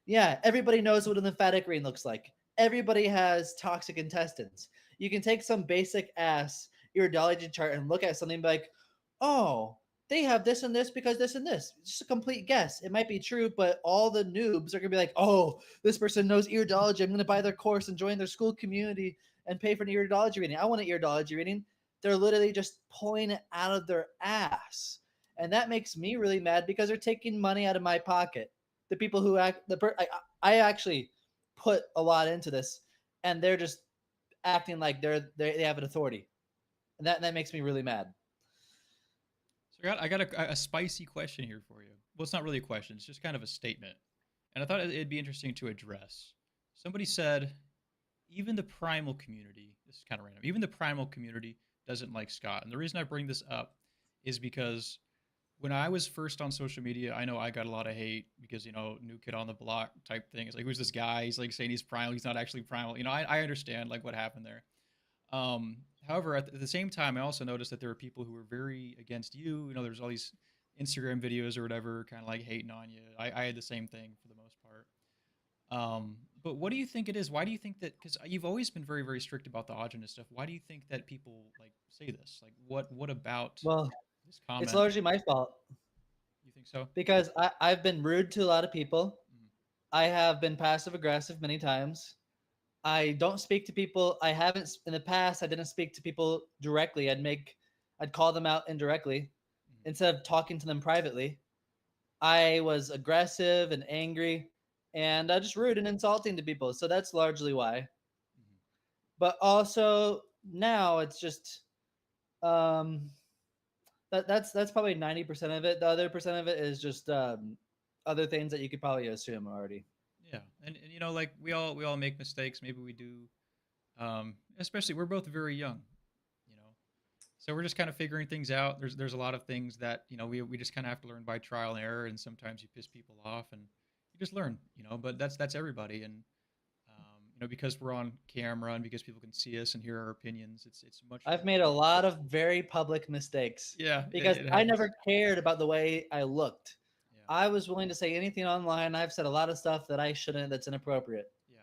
Yeah, everybody knows what a lymphatic ring looks like. Everybody has toxic intestines. You can take some basic ass iridology chart and look at something and be like, oh, they have this and this because this and this. It's just a complete guess. It might be true, but all the noobs are going to be like, oh, this person knows iridology. I'm going to buy their course and join their school community and pay for an iridology reading. I want an iridology reading. They're literally just pulling it out of their ass. And that makes me really mad because they're taking money out of my pocket. The people who I actually put a lot into this, and they're just acting like they have an authority, and that makes me really mad. So I got a spicy question here for you. Well, it's not really a question. It's just kind of a statement, and I thought it'd be interesting to address. Somebody said, even the primal community. This is kind of random. Even the primal community doesn't like Scott, and the reason I bring this up is because when I was first on social media, I know I got a lot of hate because, new kid on the block type thing. It's like, who's this guy? He's like saying he's primal. He's not actually primal. I understand like what happened there. However, at the same time, I also noticed that there are people who were very against you. There's all these Instagram videos or whatever, kind of like hating on you. I had the same thing for the most part. But what do you think it is? Why do you think that? Because you've always been very, very strict about the Aajonus stuff. Why do you think that people like say this? Like, what about Well, this it's comment? largely my fault You think so? because I've been rude to a lot of people. Mhm. I have been passive aggressive many times. I don't speak to people. I haven't in the past. I didn't speak to people directly. I'd call them out indirectly Mhm. instead of talking to them privately. I was aggressive and angry, and just rude and insulting to people. So that's largely why. Mhm. But also now it's just um, that's probably 90% of it. The other percent of it is just other things that you could probably assume already. Yeah, and like we all make mistakes. Maybe we do. Especially we're both very young, you know. So we're just kind of figuring things out. There's a lot of things that we just kind of have to learn by trial and error, and sometimes you piss people off, and you just learn, But that's everybody, and because we're on camera and because people can see us and hear our opinions, it's much I've more. made a lot of very public mistakes Yeah, because it I happens. never cared about the way I looked. Yeah, I was willing to say anything online. I've said a lot of stuff that I shouldn't, that's inappropriate. yeah.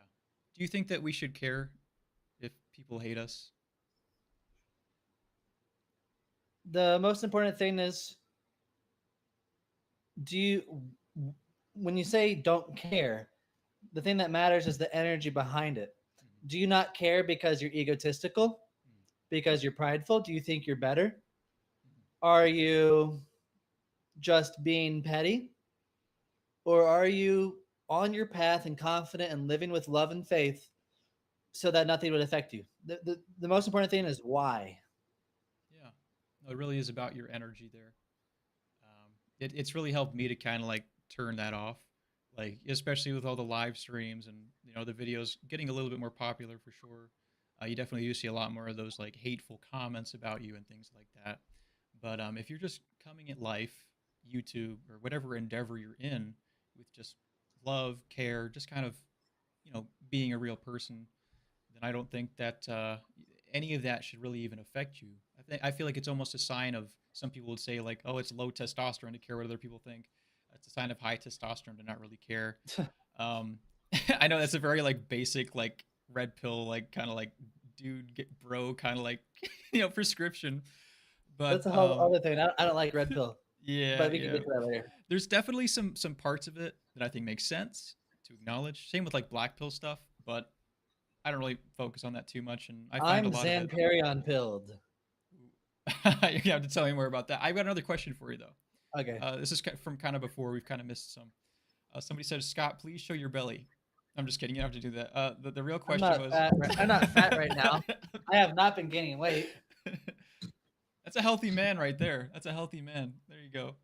Do you think that we should care if people hate us? The most important thing is, do you, when you say don't care, the thing that matters is the energy behind it. Mhm. Do you not care because you're egotistical? Mhm. Because you're prideful? Do you think you're better? Mhm. Are you just being petty? Or are you on your path and confident and living with love and faith so that nothing would affect you? The most important thing is why. Yeah, no, it really is about your energy there. It's really helped me to kind of like turn that off, like especially with all the live streams and the videos getting a little bit more popular for sure. You definitely do see a lot more of those like hateful comments about you and things like that. But if you're just coming at life, YouTube or whatever endeavor you're in, with just love, care, just kind of being a real person, then I don't think that any of that should really even affect you. I feel like it's almost a sign of some people would say like, oh, it's low testosterone to care what other people think. It's a sign of high testosterone to not really care. Um, I know that's a very like basic like red pill like kind of like dude get bro kind of like prescription, That's but a whole other thing. I don't like red pill, yeah, but we can yeah. get to that later. There's definitely some parts of it that I think makes sense to acknowledge. Same with like black pill stuff, but I don't really focus on that too much, and I find a I'm lot of it. Perrion pilled. You're gonna have to tell me more about that. I've got another question for you though. Okay. This is from kind of before. We've kind of missed some. Somebody said, "Scott, please show your belly." I'm just kidding. You don't have to do that. The real question was. I'm not fat right now. I have not been gaining weight. That's a healthy man right there. That's a healthy man. There you go.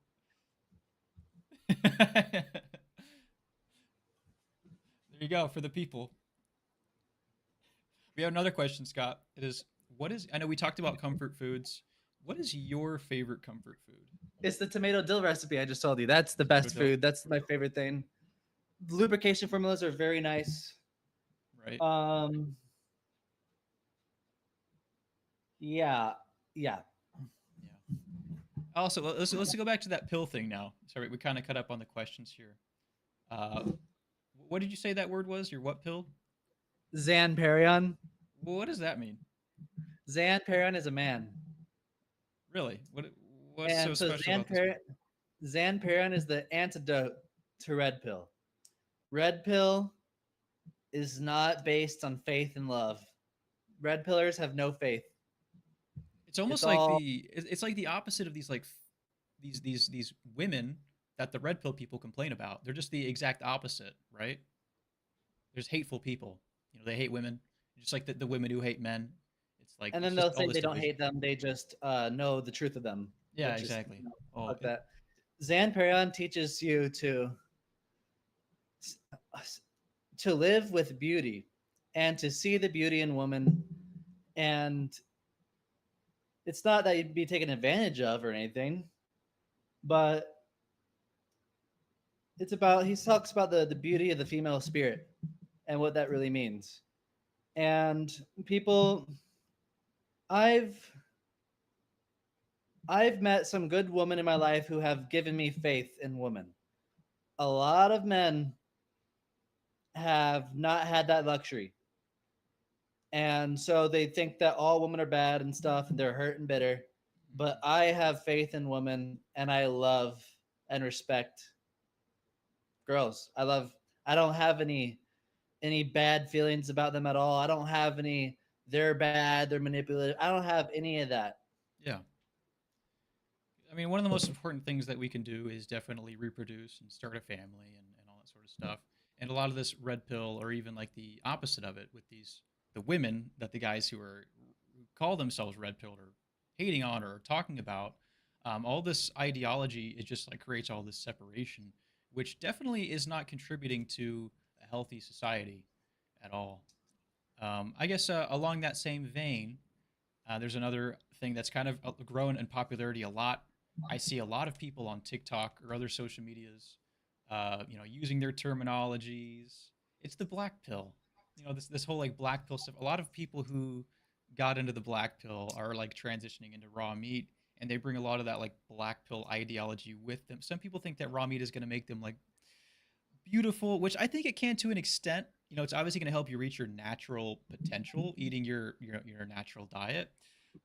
There you go for the people. We have another question, Scott. It is, what is? I know we talked about comfort foods. What is your favorite comfort food? It's the tomato dill recipe I just told you. That's the Tomato best dill, food. That's my favorite thing. Lubrication formulas are very nice. right? Um, yeah, yeah. Yeah. Also, let's go back to that pill thing now. Sorry, we kind of cut up on the questions here. Uh, what did you say that word was? Your what pill? Zan Perrion. What does that mean? Zan Perrion is a man, Really? What's so and so special about this one? Zan Perrion is the antidote to red pill. Red pill is not based on faith and love. Red pillars have no faith. It's It's almost like all, it's like the opposite of these like these women that the red pill people complain about. They're just the exact opposite, right? There's hateful people. They hate women, just like the women who hate men. It's like and it's then just they'll all say this they don't division. hate them. They just know the truth of them, Yeah, which is exactly. Oh, fuck that. Zan Perrion teaches you to live with beauty and to see the beauty in woman, and it's not that you'd be taken advantage of or anything, but it's about he talks about the beauty of the female spirit and what that really means. And people, I've I've met some good women in my life who have given me faith in women. A lot of men have not had that luxury. And so they think that all women are bad and stuff and they're hurt and bitter. But Mhm. I have faith in women and I love and respect girls. I don't have any any bad feelings about them at all. I don't have any they're bad, they're manipulative. I don't have any of that. Yeah. I mean, one of the most important things that we can do is definitely reproduce and start a family and all that sort of stuff. And a lot of this red pill, or even like the opposite of it, with these the women that the guys who call themselves red pilled or hating on or talking about, all this ideology, it just like creates all this separation, which definitely is not contributing to a healthy society at all. I guess along that same vein, there's another thing that's kind of grown in popularity a lot. I see a lot of people on TikTok or other social medias, using their terminologies. It's the black pill. This whole like black pill stuff. A lot of people who got into the black pill are like transitioning into raw meat, and they bring a lot of that like black pill ideology with them. Some people think that raw meat is going to make them like beautiful, which I think it can to an extent. It's obviously going to help you reach your natural potential eating your natural diet.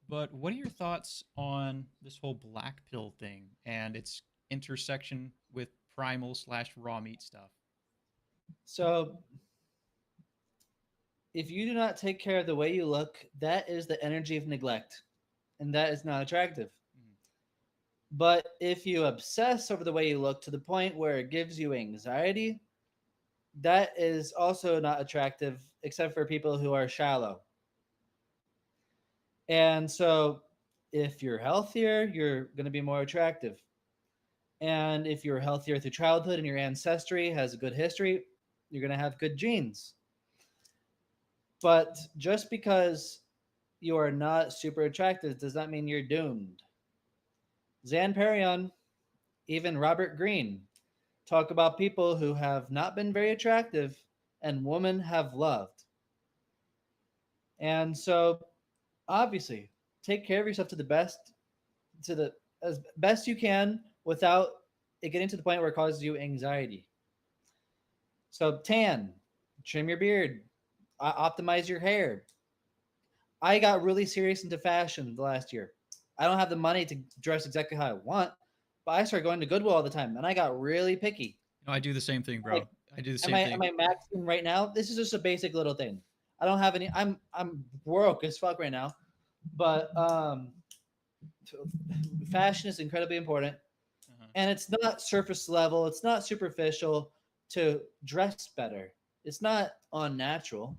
But what are your thoughts on this whole black pill thing and its intersection with primal slash raw meat stuff? So if you do not take care of the way you look, that is the energy of neglect, and that is not attractive. Mm. But if you obsess over the way you look to the point where it gives you anxiety, that is also not attractive, except for people who are shallow. And so, if you're healthier, you're going to be more attractive. And if you're healthier through childhood and your ancestry has a good history, you're going to have good genes. But just because you are not super attractive does not mean you're doomed. Zan Perrion, even Robert Greene, talk about people who have not been very attractive and women have loved. And so, obviously, take care of yourself to the as best you can without it getting to the point where it causes you anxiety. So, tan, trim your beard, optimize your hair. I got really serious into fashion the last year. I don't have the money to dress exactly how I want, but I started going to Goodwill all the time, and I got really picky. I do the same thing, Like, bro. I do the am same I am thing. I maxing right now? This is just a basic little thing. I don't have any. I'm broke as fuck right now, but fashion is incredibly important, Uh-huh. and it's not surface level. It's not superficial to dress better. It's not unnatural.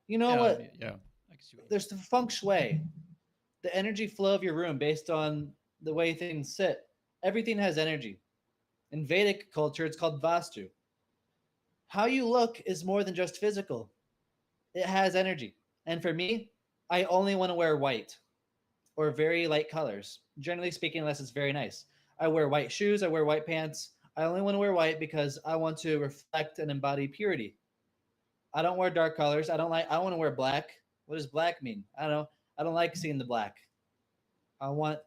You know Yeah, what? yeah. I can see what you There's the feng shui, the energy flow of your room based on the way things sit. Everything has energy. In Vedic culture, it's called Vastu. How you look is more than just physical. It has energy. And for me, I only want to wear white or very light colors. Generally speaking, unless it's very nice. I wear white shoes, I wear white pants. I only want to wear white because I want to reflect and embody purity. I don't wear dark colors. I don't want to wear black. What does black mean? I don't know. I don't like seeing the black. I want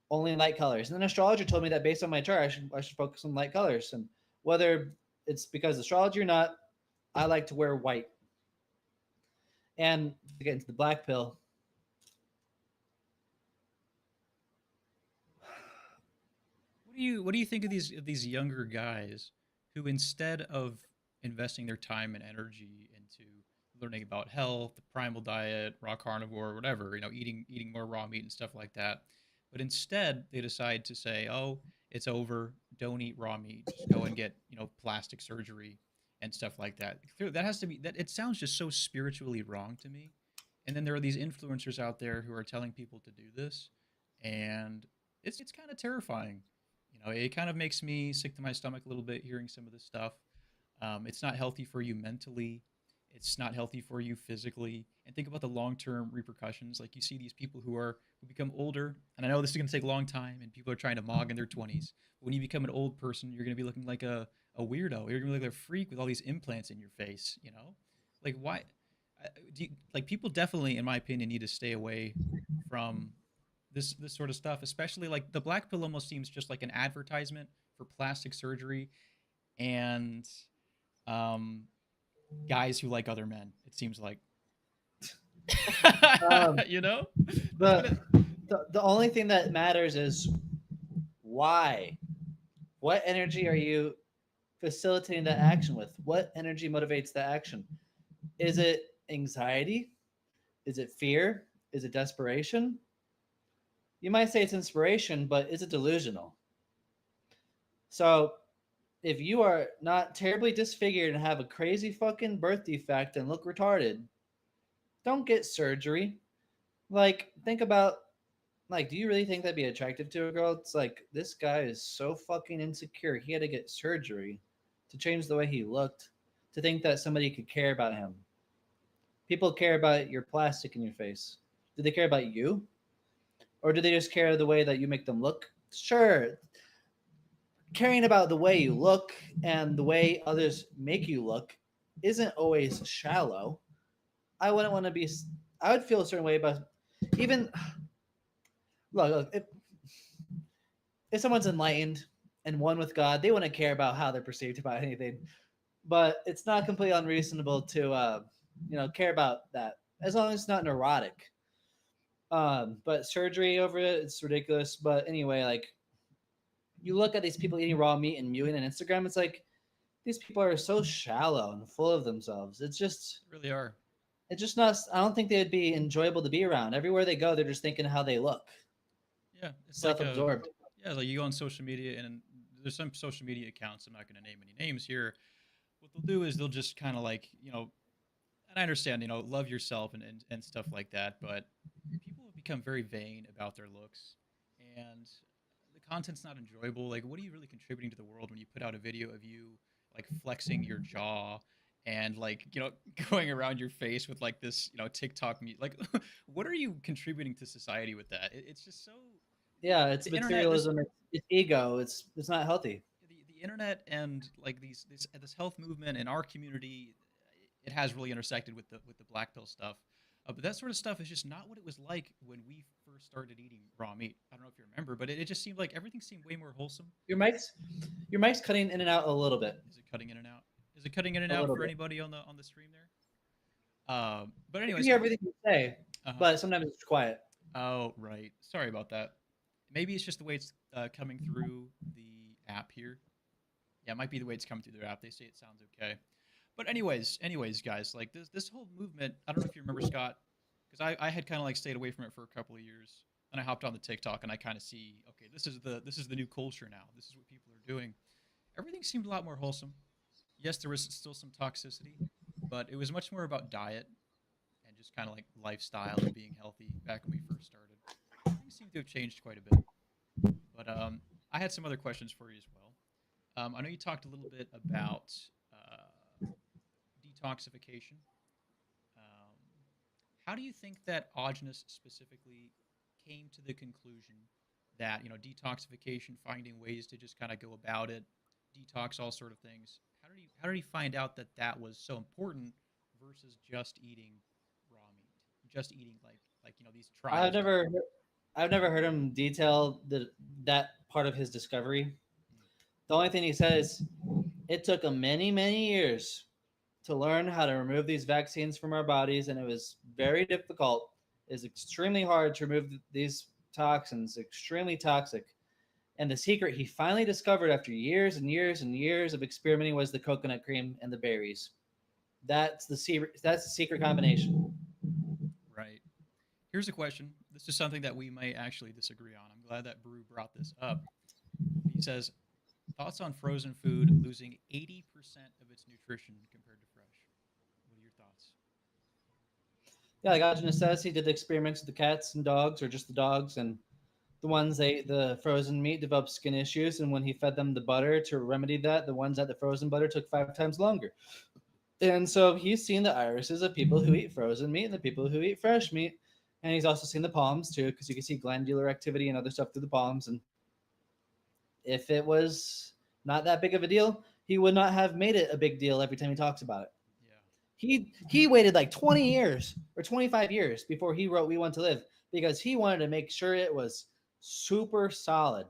only light colors. And an astrologer told me that based on my chart, I should focus on light colors. And whether it's because of astrology or not, I like to wear white. And to get into the black pill, what do you think of these younger guys who, instead of investing their time and energy into learning about health, the primal diet, raw carnivore, whatever, eating more raw meat and stuff like that, but instead they decide to say, "Oh, it's over. Don't eat raw meat. Just go and get plastic surgery and stuff like that." That has to be that. It sounds just so spiritually wrong to me. And then there are these influencers out there who are telling people to do this, and it's kind of terrifying. It kind of makes me sick to my stomach a little bit hearing some of this stuff. It's not healthy for you mentally. It's not healthy for you physically. And think about the long-term repercussions. Like you see these people who become older, and I know this is going to take a long time, and people are trying to mog in their 20s. But when you become an old person, you're going to be looking like a weirdo. You're going to be like a freak with all these implants in your face. Like why? Like people definitely, in my opinion, need to stay away from this sort of stuff, especially like the black pill almost seems just like an advertisement for plastic surgery and um, guys who like other men. It seems like, um, you know, that's what the, it. the only thing that matters is why. What energy are you facilitating that action with? What energy motivates that action? Is it anxiety? Is it fear? Is it desperation? You might say it's inspiration, but is it delusional? So, if you are not terribly disfigured and have a crazy fucking birth defect and look retarded, don't get surgery. Like, think about, like, do you really think that'd be attractive to a girl? It's like, this guy is so fucking insecure. He had to get surgery to change the way he looked, to think that somebody could care about him. People care about your plastic in your face. Do they care about you? Or do they just care the way that you make them look? Sure, caring about the way you look and the way others make you look isn't always shallow. I wouldn't want to be. I would feel a certain way about even. Look, if someone's enlightened and one with God, they wouldn't care about how they're perceived about anything. But it's not completely unreasonable to, care about that as long as it's not neurotic. But surgery over it, it's ridiculous. But anyway, like you look at these people eating raw meat and mewing on Instagram, it's like these people are so shallow and full of themselves. Really are. It's just not. I don't think they'd be enjoyable to be around. Everywhere they go, they're just thinking how they look, Yeah, it's like a self-absorbed. yeah, like you go on social media and there's some social media accounts. I'm not going to name any names here. What they'll do is they'll just kind of like and I understand love yourself and stuff like that, but people have become very vain about their looks, and the content's not enjoyable. Like, what are you really contributing to the world when you put out a video of you like flexing your jaw and like going around your face with like this TikTok like what are you contributing to society with that? It's just so Yeah, it's the internet this materialism. It's ego. It's not healthy. the internet and like this health movement in our community, it has really intersected with the black pill stuff. But that sort of stuff is just not what it was like when we first started eating raw meat. I don't know if you remember, but it just seemed like everything seemed way more wholesome. Your mic's your mic's cutting in and out a little bit. Is it cutting in and out? Is it cutting in and A out little for bit. anybody on the stream there? But I can anyways, hear everything you say, uh-huh. but sometimes it's quiet. Oh right, sorry about that. Maybe it's just the way it's coming through the app here. Yeah, it might be the way it's coming through their app. They say it sounds okay. But anyways, guys, like this whole movement. I don't know if you remember Scott, because I had kind of like stayed away from it for a couple of years. Then I hopped on the TikTok and I kind of see, okay, this is the new culture now. This is what people are doing. Everything seemed a lot more wholesome. Yes, there was still some toxicity, but it was much more about diet and just kind of like lifestyle and being healthy back when we first started. Things seem to have changed quite a bit. But I had some other questions for you as well. I know you talked a little bit about detoxification. Um, how do you think that Aajonus specifically came to the conclusion that detoxification, finding ways to just kind of go about it, detox, all sort of things? How did he find out that that was so important versus just eating raw meat, just eating like these I've tribes do? never I've never heard him detail that part of his discovery. Mm. The only thing he says, it took him many years to learn how to remove these vaccines from our bodies, and it was very difficult. It's extremely hard to remove these toxins, extremely toxic. And the secret he finally discovered after years and years and years of experimenting was the coconut cream and the berries. That's the secret. That's the secret combination. Right. Here's a question. This is something that we may actually disagree on. I'm glad that Brew brought this up. He says, thoughts on frozen food losing 80% of its nutrition compared to fresh. What are your thoughts? Yeah, like Aajonus says, he did the experiments with the cats and dogs, or just the dogs, and the ones that ate the frozen meat developed skin issues. And when he fed them the butter to remedy that, the ones that the frozen butter took 5 times longer. And so he's seen the irises of people who eat frozen meat and the people who eat fresh meat. And he's also seen the palms too, because you can see glandular activity and other stuff through the palms. And if it was not that big of a deal, he would not have made it a big deal every time he talks about it. Yeah. He waited like 20 years or 25 years before he wrote We Want to Live because he wanted to make sure it was super solid.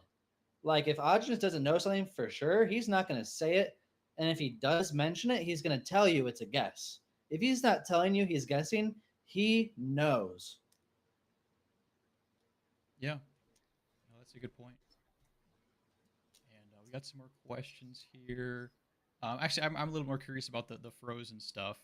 Like if Audrey doesn't know something for sure, he's not going to say it. And if he does mention it, he's going to tell you it's a guess. If he's not telling you he's guessing, he knows. Yeah. No, that's a good point. And we got some more questions here. Actually, I'm a little more curious about the frozen stuff.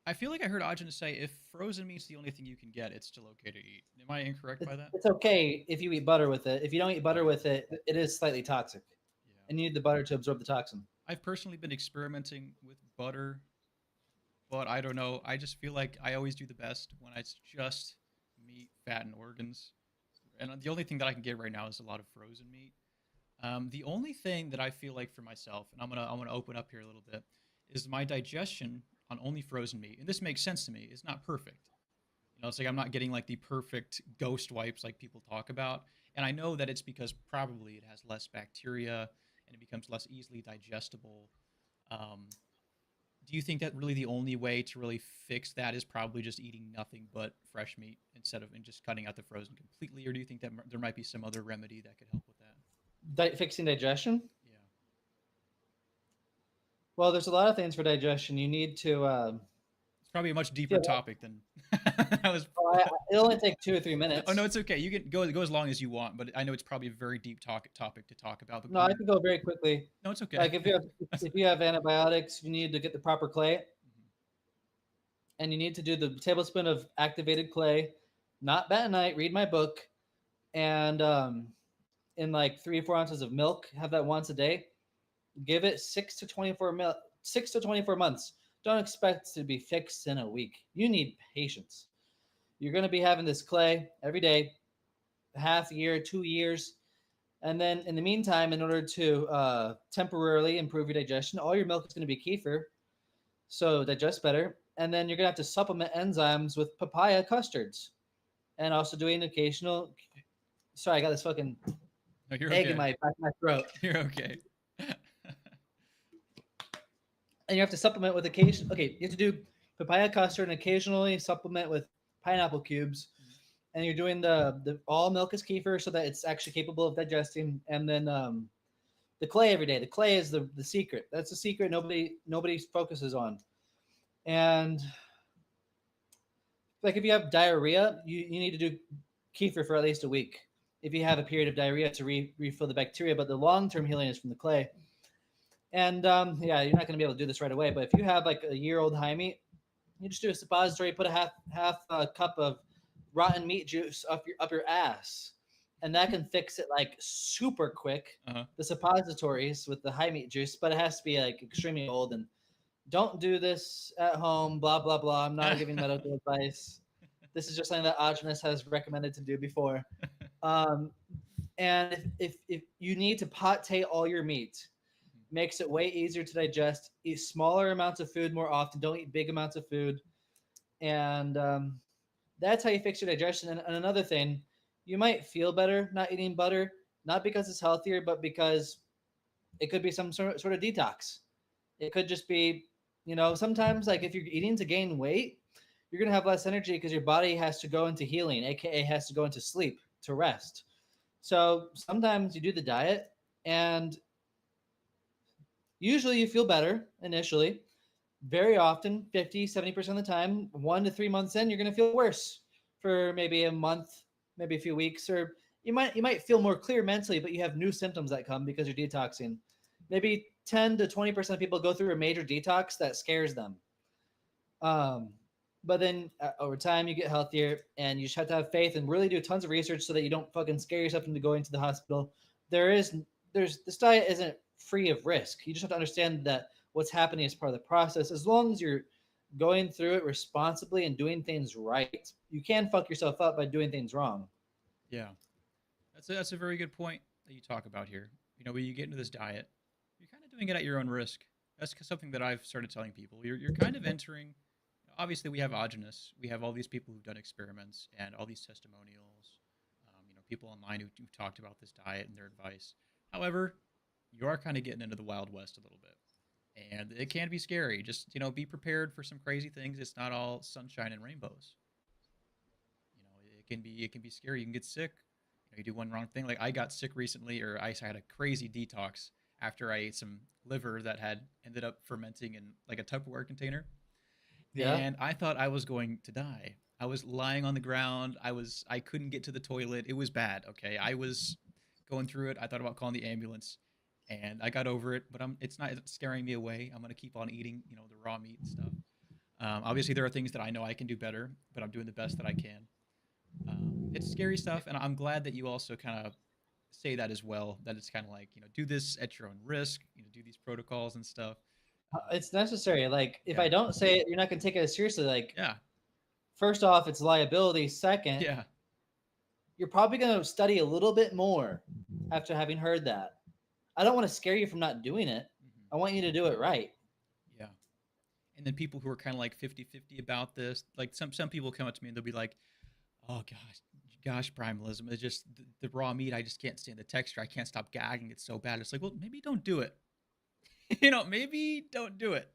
I feel like I heard Aajonus say if frozen meat's the only thing you can get, it's still okay to eat. Am I incorrect by that? It's okay if you eat butter with it. If you don't eat butter Okay. with it, it is slightly toxic, Yeah. and you need the butter to absorb the toxin. I've personally been experimenting with butter, but I don't know. I just feel like I always do the best when it's just meat, fat, and organs. And the only thing that I can get right now is a lot of frozen meat. The only thing that I feel like for myself, and I'm gonna open up here a little bit, is my digestion on only frozen meat, and this makes sense to me. It's not perfect. It's like I'm not getting like the perfect ghost wipes like people talk about, and I know that it's because probably it has less bacteria and it becomes less easily digestible. Um, do you think that really the only way to really fix that is probably just eating nothing but fresh meat instead of and just cutting out the frozen completely, or do you think that there might be some other remedy that could help with that? Fixing digestion. Yeah. Well, there's a lot of things for digestion. You need to. It's probably a much deeper Feel, topic than I was. it'll only take 2 or 3 Oh no, minutes. it's okay. You can go as long as you want, but I know it's probably a very deep topic to talk about. But No, I can go very quickly. no, it's okay. Like if you have antibiotics, you need to get the proper clay, and you need to do the tablespoon of activated clay, not bentonite. Read my book, and in like 3 or 4 ounces of milk. Have that once a day. Give it 6 to 24 months. Don't expect it to be fixed in a week. You need patience. You're going to be having this clay every day, half a year, 2 years. And then in the meantime, in order to temporarily improve your digestion, all your milk is going to be kefir, so digest better. And then you're going to have to supplement enzymes with papaya custards and also doing occasional. Sorry, I got this fucking No, you're egg in okay. my throat. You're okay. And you have to supplement with occasion. Okay, you have to do papaya custard and occasionally supplement with pineapple cubes. And you're doing the all milk is kefir so that it's actually capable of digesting. And then the clay every day. The clay is the secret. That's the secret nobody focuses on. And like if you have diarrhea, you need to do kefir for at least a week. If you have a period of diarrhea to refill the bacteria, but the long term healing is from the clay. And yeah, you're not going to be able to do this right away. But if you have like a year-old high meat, you just do a suppository, put a half a cup of rotten meat juice up your ass, and that can fix it like super quick. Uh-huh. The suppositories with the high meat juice, but it has to be like extremely old. And don't do this at home. Blah blah blah. I'm not giving medical advice. This is just something that Aajonus has recommended to do before. Um, and if you need to pate all your meat, makes it way easier to digest. Eat smaller amounts of food more often. Don't eat big amounts of food. And that's how you fix your digestion. And another thing, you might feel better not eating butter, not because it's healthier, but because it could be some sort of detox. It could just be, sometimes like if you're eating to gain weight, you're going to have less energy because your body has to go into healing, aka has to go into sleep to rest. So sometimes you do the diet and usually you feel better initially. Very often, 50, 70% of the time, 1 to 3 months in, you're going to feel worse for maybe a month, maybe a few weeks, or you might feel more clear mentally, but you have new symptoms that come because you're detoxing. Maybe 10 to 20% of people go through a major detox that scares them. Um, but then over time, you get healthier, and you just have to have faith and really do tons of research so that you don't fucking scare yourself into going to the hospital. There's this diet isn't free of risk. You just have to understand that what's happening is part of the process. As long as you're going through it responsibly and doing things right, you can fuck yourself up by doing things wrong. Yeah, that's a very good point that you talk about here. When you get into this diet, you're kind of doing it at your own risk. That's something that I've started telling people. You're kind of entering. Obviously, we have Aajonus. We have all these people who've done experiments and all these testimonials. People online who've talked about this diet and their advice. However, you are kind of getting into the Wild West a little bit. And it can be scary. Just, be prepared for some crazy things. It's not all sunshine and rainbows. It can be scary. You can get sick. You do one wrong thing. Like I got sick recently, or I had a crazy detox after I ate some liver that had ended up fermenting in like a Tupperware container, Yeah. and I thought I was going to die. I was lying on the ground. I couldn't get to the toilet. It was bad. Okay, I was going through it. I thought about calling the ambulance, and I got over it. But it's not scaring me away. I'm gonna keep on eating, the raw meat and stuff. Obviously, there are things that I know I can do better, but I'm doing the best that I can. It's scary stuff, and I'm glad that you also kind of say that as well. That it's kind of like do this at your own risk. Do these protocols and stuff. It's necessary. Like, if Yeah, I don't say it, you're not going to take it as seriously. Like, yeah, first off, it's liability. Second, yeah. you're probably going to study a little bit more after having heard that. I don't want to scare you from not doing it. Hmm. I want you to do it right. Yeah. And then people who are kind of like 50-50 about this, like some people come up to me and they'll be like, "Oh gosh, primalism. It's just the raw meat. I just can't stand the texture. I can't stop gagging. It's so bad." It's like, well, maybe don't do it. Maybe don't do it.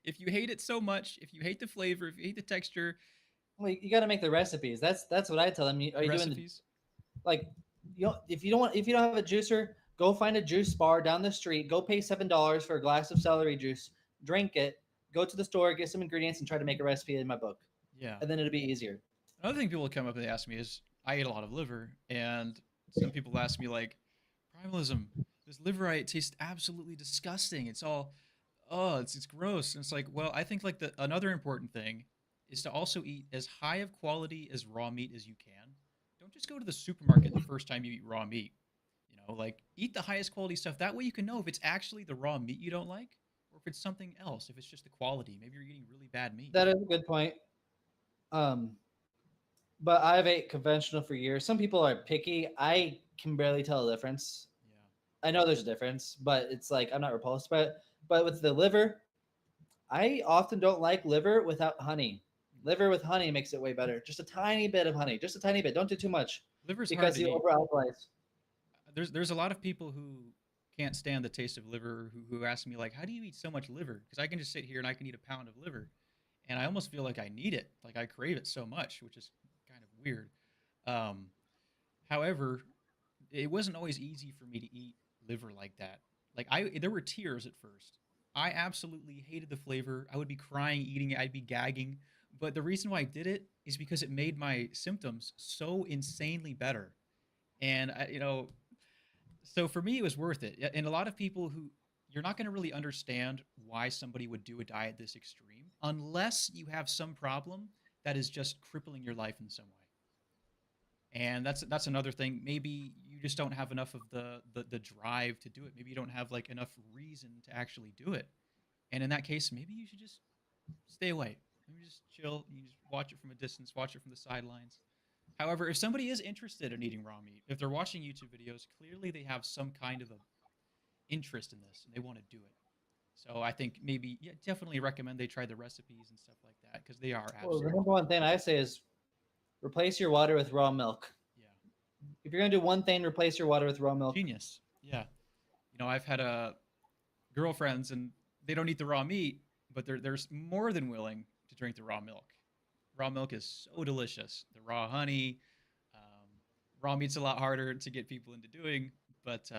If you hate it so much, if you hate the flavor, if you hate the texture, Well, you got to make the recipes. That's what I tell them. Are the you doing recipes. like, if you don't have a juicer, go find a juice bar down the street. Go pay $7 for a glass of celery juice. Drink it. Go to the store, get some ingredients, and try to make a recipe in my book, Yeah. and then it'll be easier. Another thing people come up and they ask me is, I eat a lot of liver, and some people ask me like, primalism, this liver I ate tastes absolutely disgusting. It's all, oh, it's gross. And it's like, well, I think like the another important thing is to also eat as high of quality as raw meat as you can. Don't just go to the supermarket the first time you eat raw meat. Like eat the highest quality stuff. That way you can know if it's actually the raw meat you don't like, or if it's something else. If it's just the quality, maybe you're eating really bad meat. That is a good point. Um, but I've ate conventional for years. Some people are picky. I can barely tell the difference. Yeah. I know there's a difference, but it's like I'm not repulsed by it. But with the liver, I often don't like liver without honey. Liver with honey makes it way better. Just a tiny bit of honey, just a tiny bit. Don't do too much Liver's hard because to you eat. over alkalize. There's a lot of people who can't stand the taste of liver who ask me like, how do you eat so much liver? Because I can just sit here and I can eat a pound of liver, and I almost feel like I need it, like I crave it so much, which is kind of weird. um, However, it wasn't always easy for me to eat liver like that. Like there were tears at first. I absolutely hated the flavor. I would be crying eating it. I'd be gagging. But the reason why I did it is because it made my symptoms so insanely better. And so for me, it was worth it. And a lot of people who you're not going to really understand why somebody would do a diet this extreme unless you have some problem that is just crippling your life in some way. And that's another thing. Maybe you just don't have enough of the drive to do it. Maybe you don't have like enough reason to actually do it. And in that case, maybe you should just stay away. Maybe just chill. You just watch it from a distance, watch it from the sidelines. However, if somebody is interested in eating raw meat, if they're watching YouTube videos, clearly they have some kind of a interest in this and they want to do it. So I think maybe, yeah, definitely recommend they try the recipes and stuff like that because they are Well, the absolutely, number one thing I say is replace your water with raw milk. yeah, If you're gonna do one thing, replace your water with raw milk. genius. Yeah. I've had girlfriends and they don't eat the raw meat, but they're more than willing to drink the raw milk. Raw milk is so delicious. The raw honey, um, raw meat's a lot harder to get people into doing, but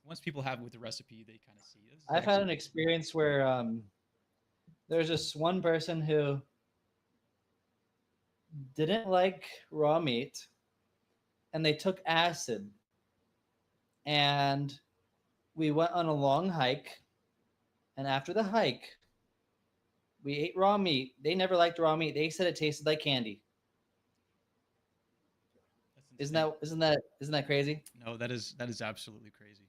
once people have it with the recipe, they kind of see this is I've had an actually experience where there's this one person who didn't like raw meat, and they took acid, and we went on a long hike, and after the hike, we ate raw meat. They never liked raw meat. They said it tasted like candy. that's Isn't insane. that isn't that isn't that crazy? No, that is absolutely crazy.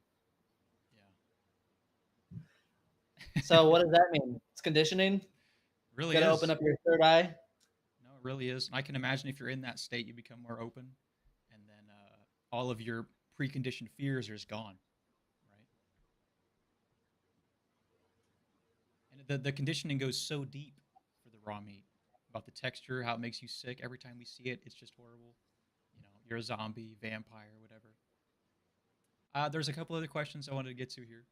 Yeah. So what does that mean? It's conditioning. Really Got to open is. up your third eye. No, it really is. I can imagine if you're in that state, you become more open, and then all of your preconditioned fears are just gone, right? And the conditioning goes so deep for the raw meat about the texture, how it makes you sick. Every time we see it, it's just horrible. You're a zombie, vampire, whatever. There's a couple other questions I wanted to get to here.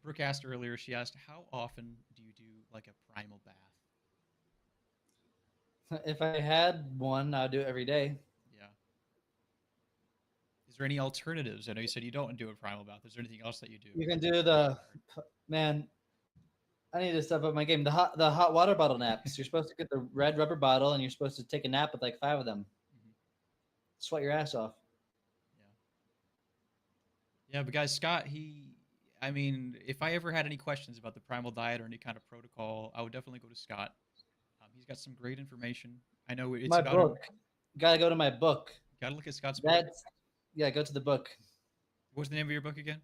Brooke asked earlier. She asked, "How often do you do like a primal bath?" If I had one, I'd do it every day. Yeah. Is there any alternatives? I know you said you don't do a primal bath. Is there anything else that you do? You can do the man. I need to step up my game. The hot water bottle naps. You're supposed to get the red rubber bottle, and you're supposed to take a nap with like 5 of them. Mhm. Sweat your ass off. Yeah, but guys, Scott, I mean, if I ever had any questions about the primal diet or any kind of protocol, I would definitely go to Scott. He's got some great information. I know it's My about an. book. Gotta go to my book. Gotta look at Scott's book. That's yeah. Go to the book. What's the name of your book again?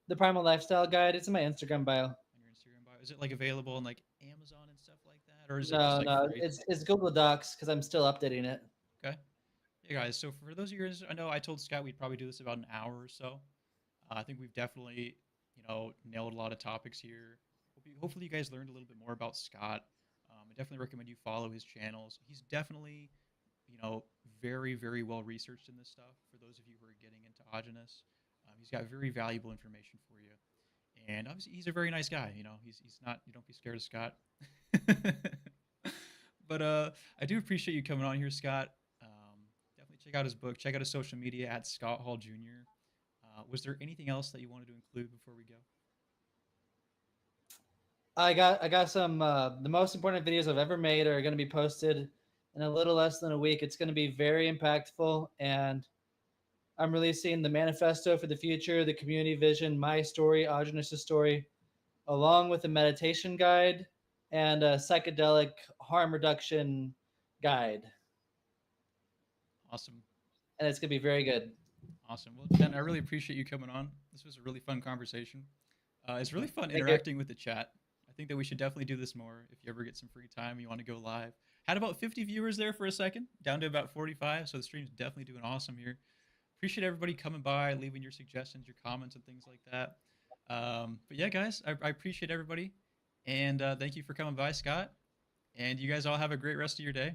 The Primal Lifestyle Guide. It's in my Instagram bio. On your Instagram bio. Is it like available on like Amazon and stuff like that, or is it just No, like no, free? it's Google Docs because I'm still updating it. Okay. Yeah, guys. So for those of you, I know I told Scott we'd probably do this about an hour or so. I think we've definitely, nailed a lot of topics here. Hopefully, you guys learned a little bit more about Scott. I definitely recommend you follow his channels. He's definitely, very, very well researched in this stuff. For those of you who are getting into Aajonus, he's got very valuable information for you. And obviously, he's a very nice guy. He's not. You don't be scared of Scott. But I do appreciate you coming on here, Scott. Definitely check out his book. Check out his social media at Scott Hall Jr. Was there anything else that you wanted to include before we go? I got some the most important videos I've ever made are going to be posted in a little less than a week. It's going to be very impactful, and I'm releasing the manifesto for the future, the community vision, my story, Aajonus' story, along with a meditation guide and a psychedelic harm reduction guide, Awesome. and it's going to be very good. Awesome. Well, Jen, I really appreciate you coming on. This was a really fun conversation. It's really fun Thank you. interacting with the chat. I think that we should definitely do this more if you ever get some free time and you want to go live. Had about 50 viewers there for a second, down to about 45. So the stream's definitely doing awesome here. Appreciate everybody coming by, leaving your suggestions, your comments, and things like that. But yeah, guys, I appreciate everybody. And thank you for coming by, Scott. And you guys all have a great rest of your day.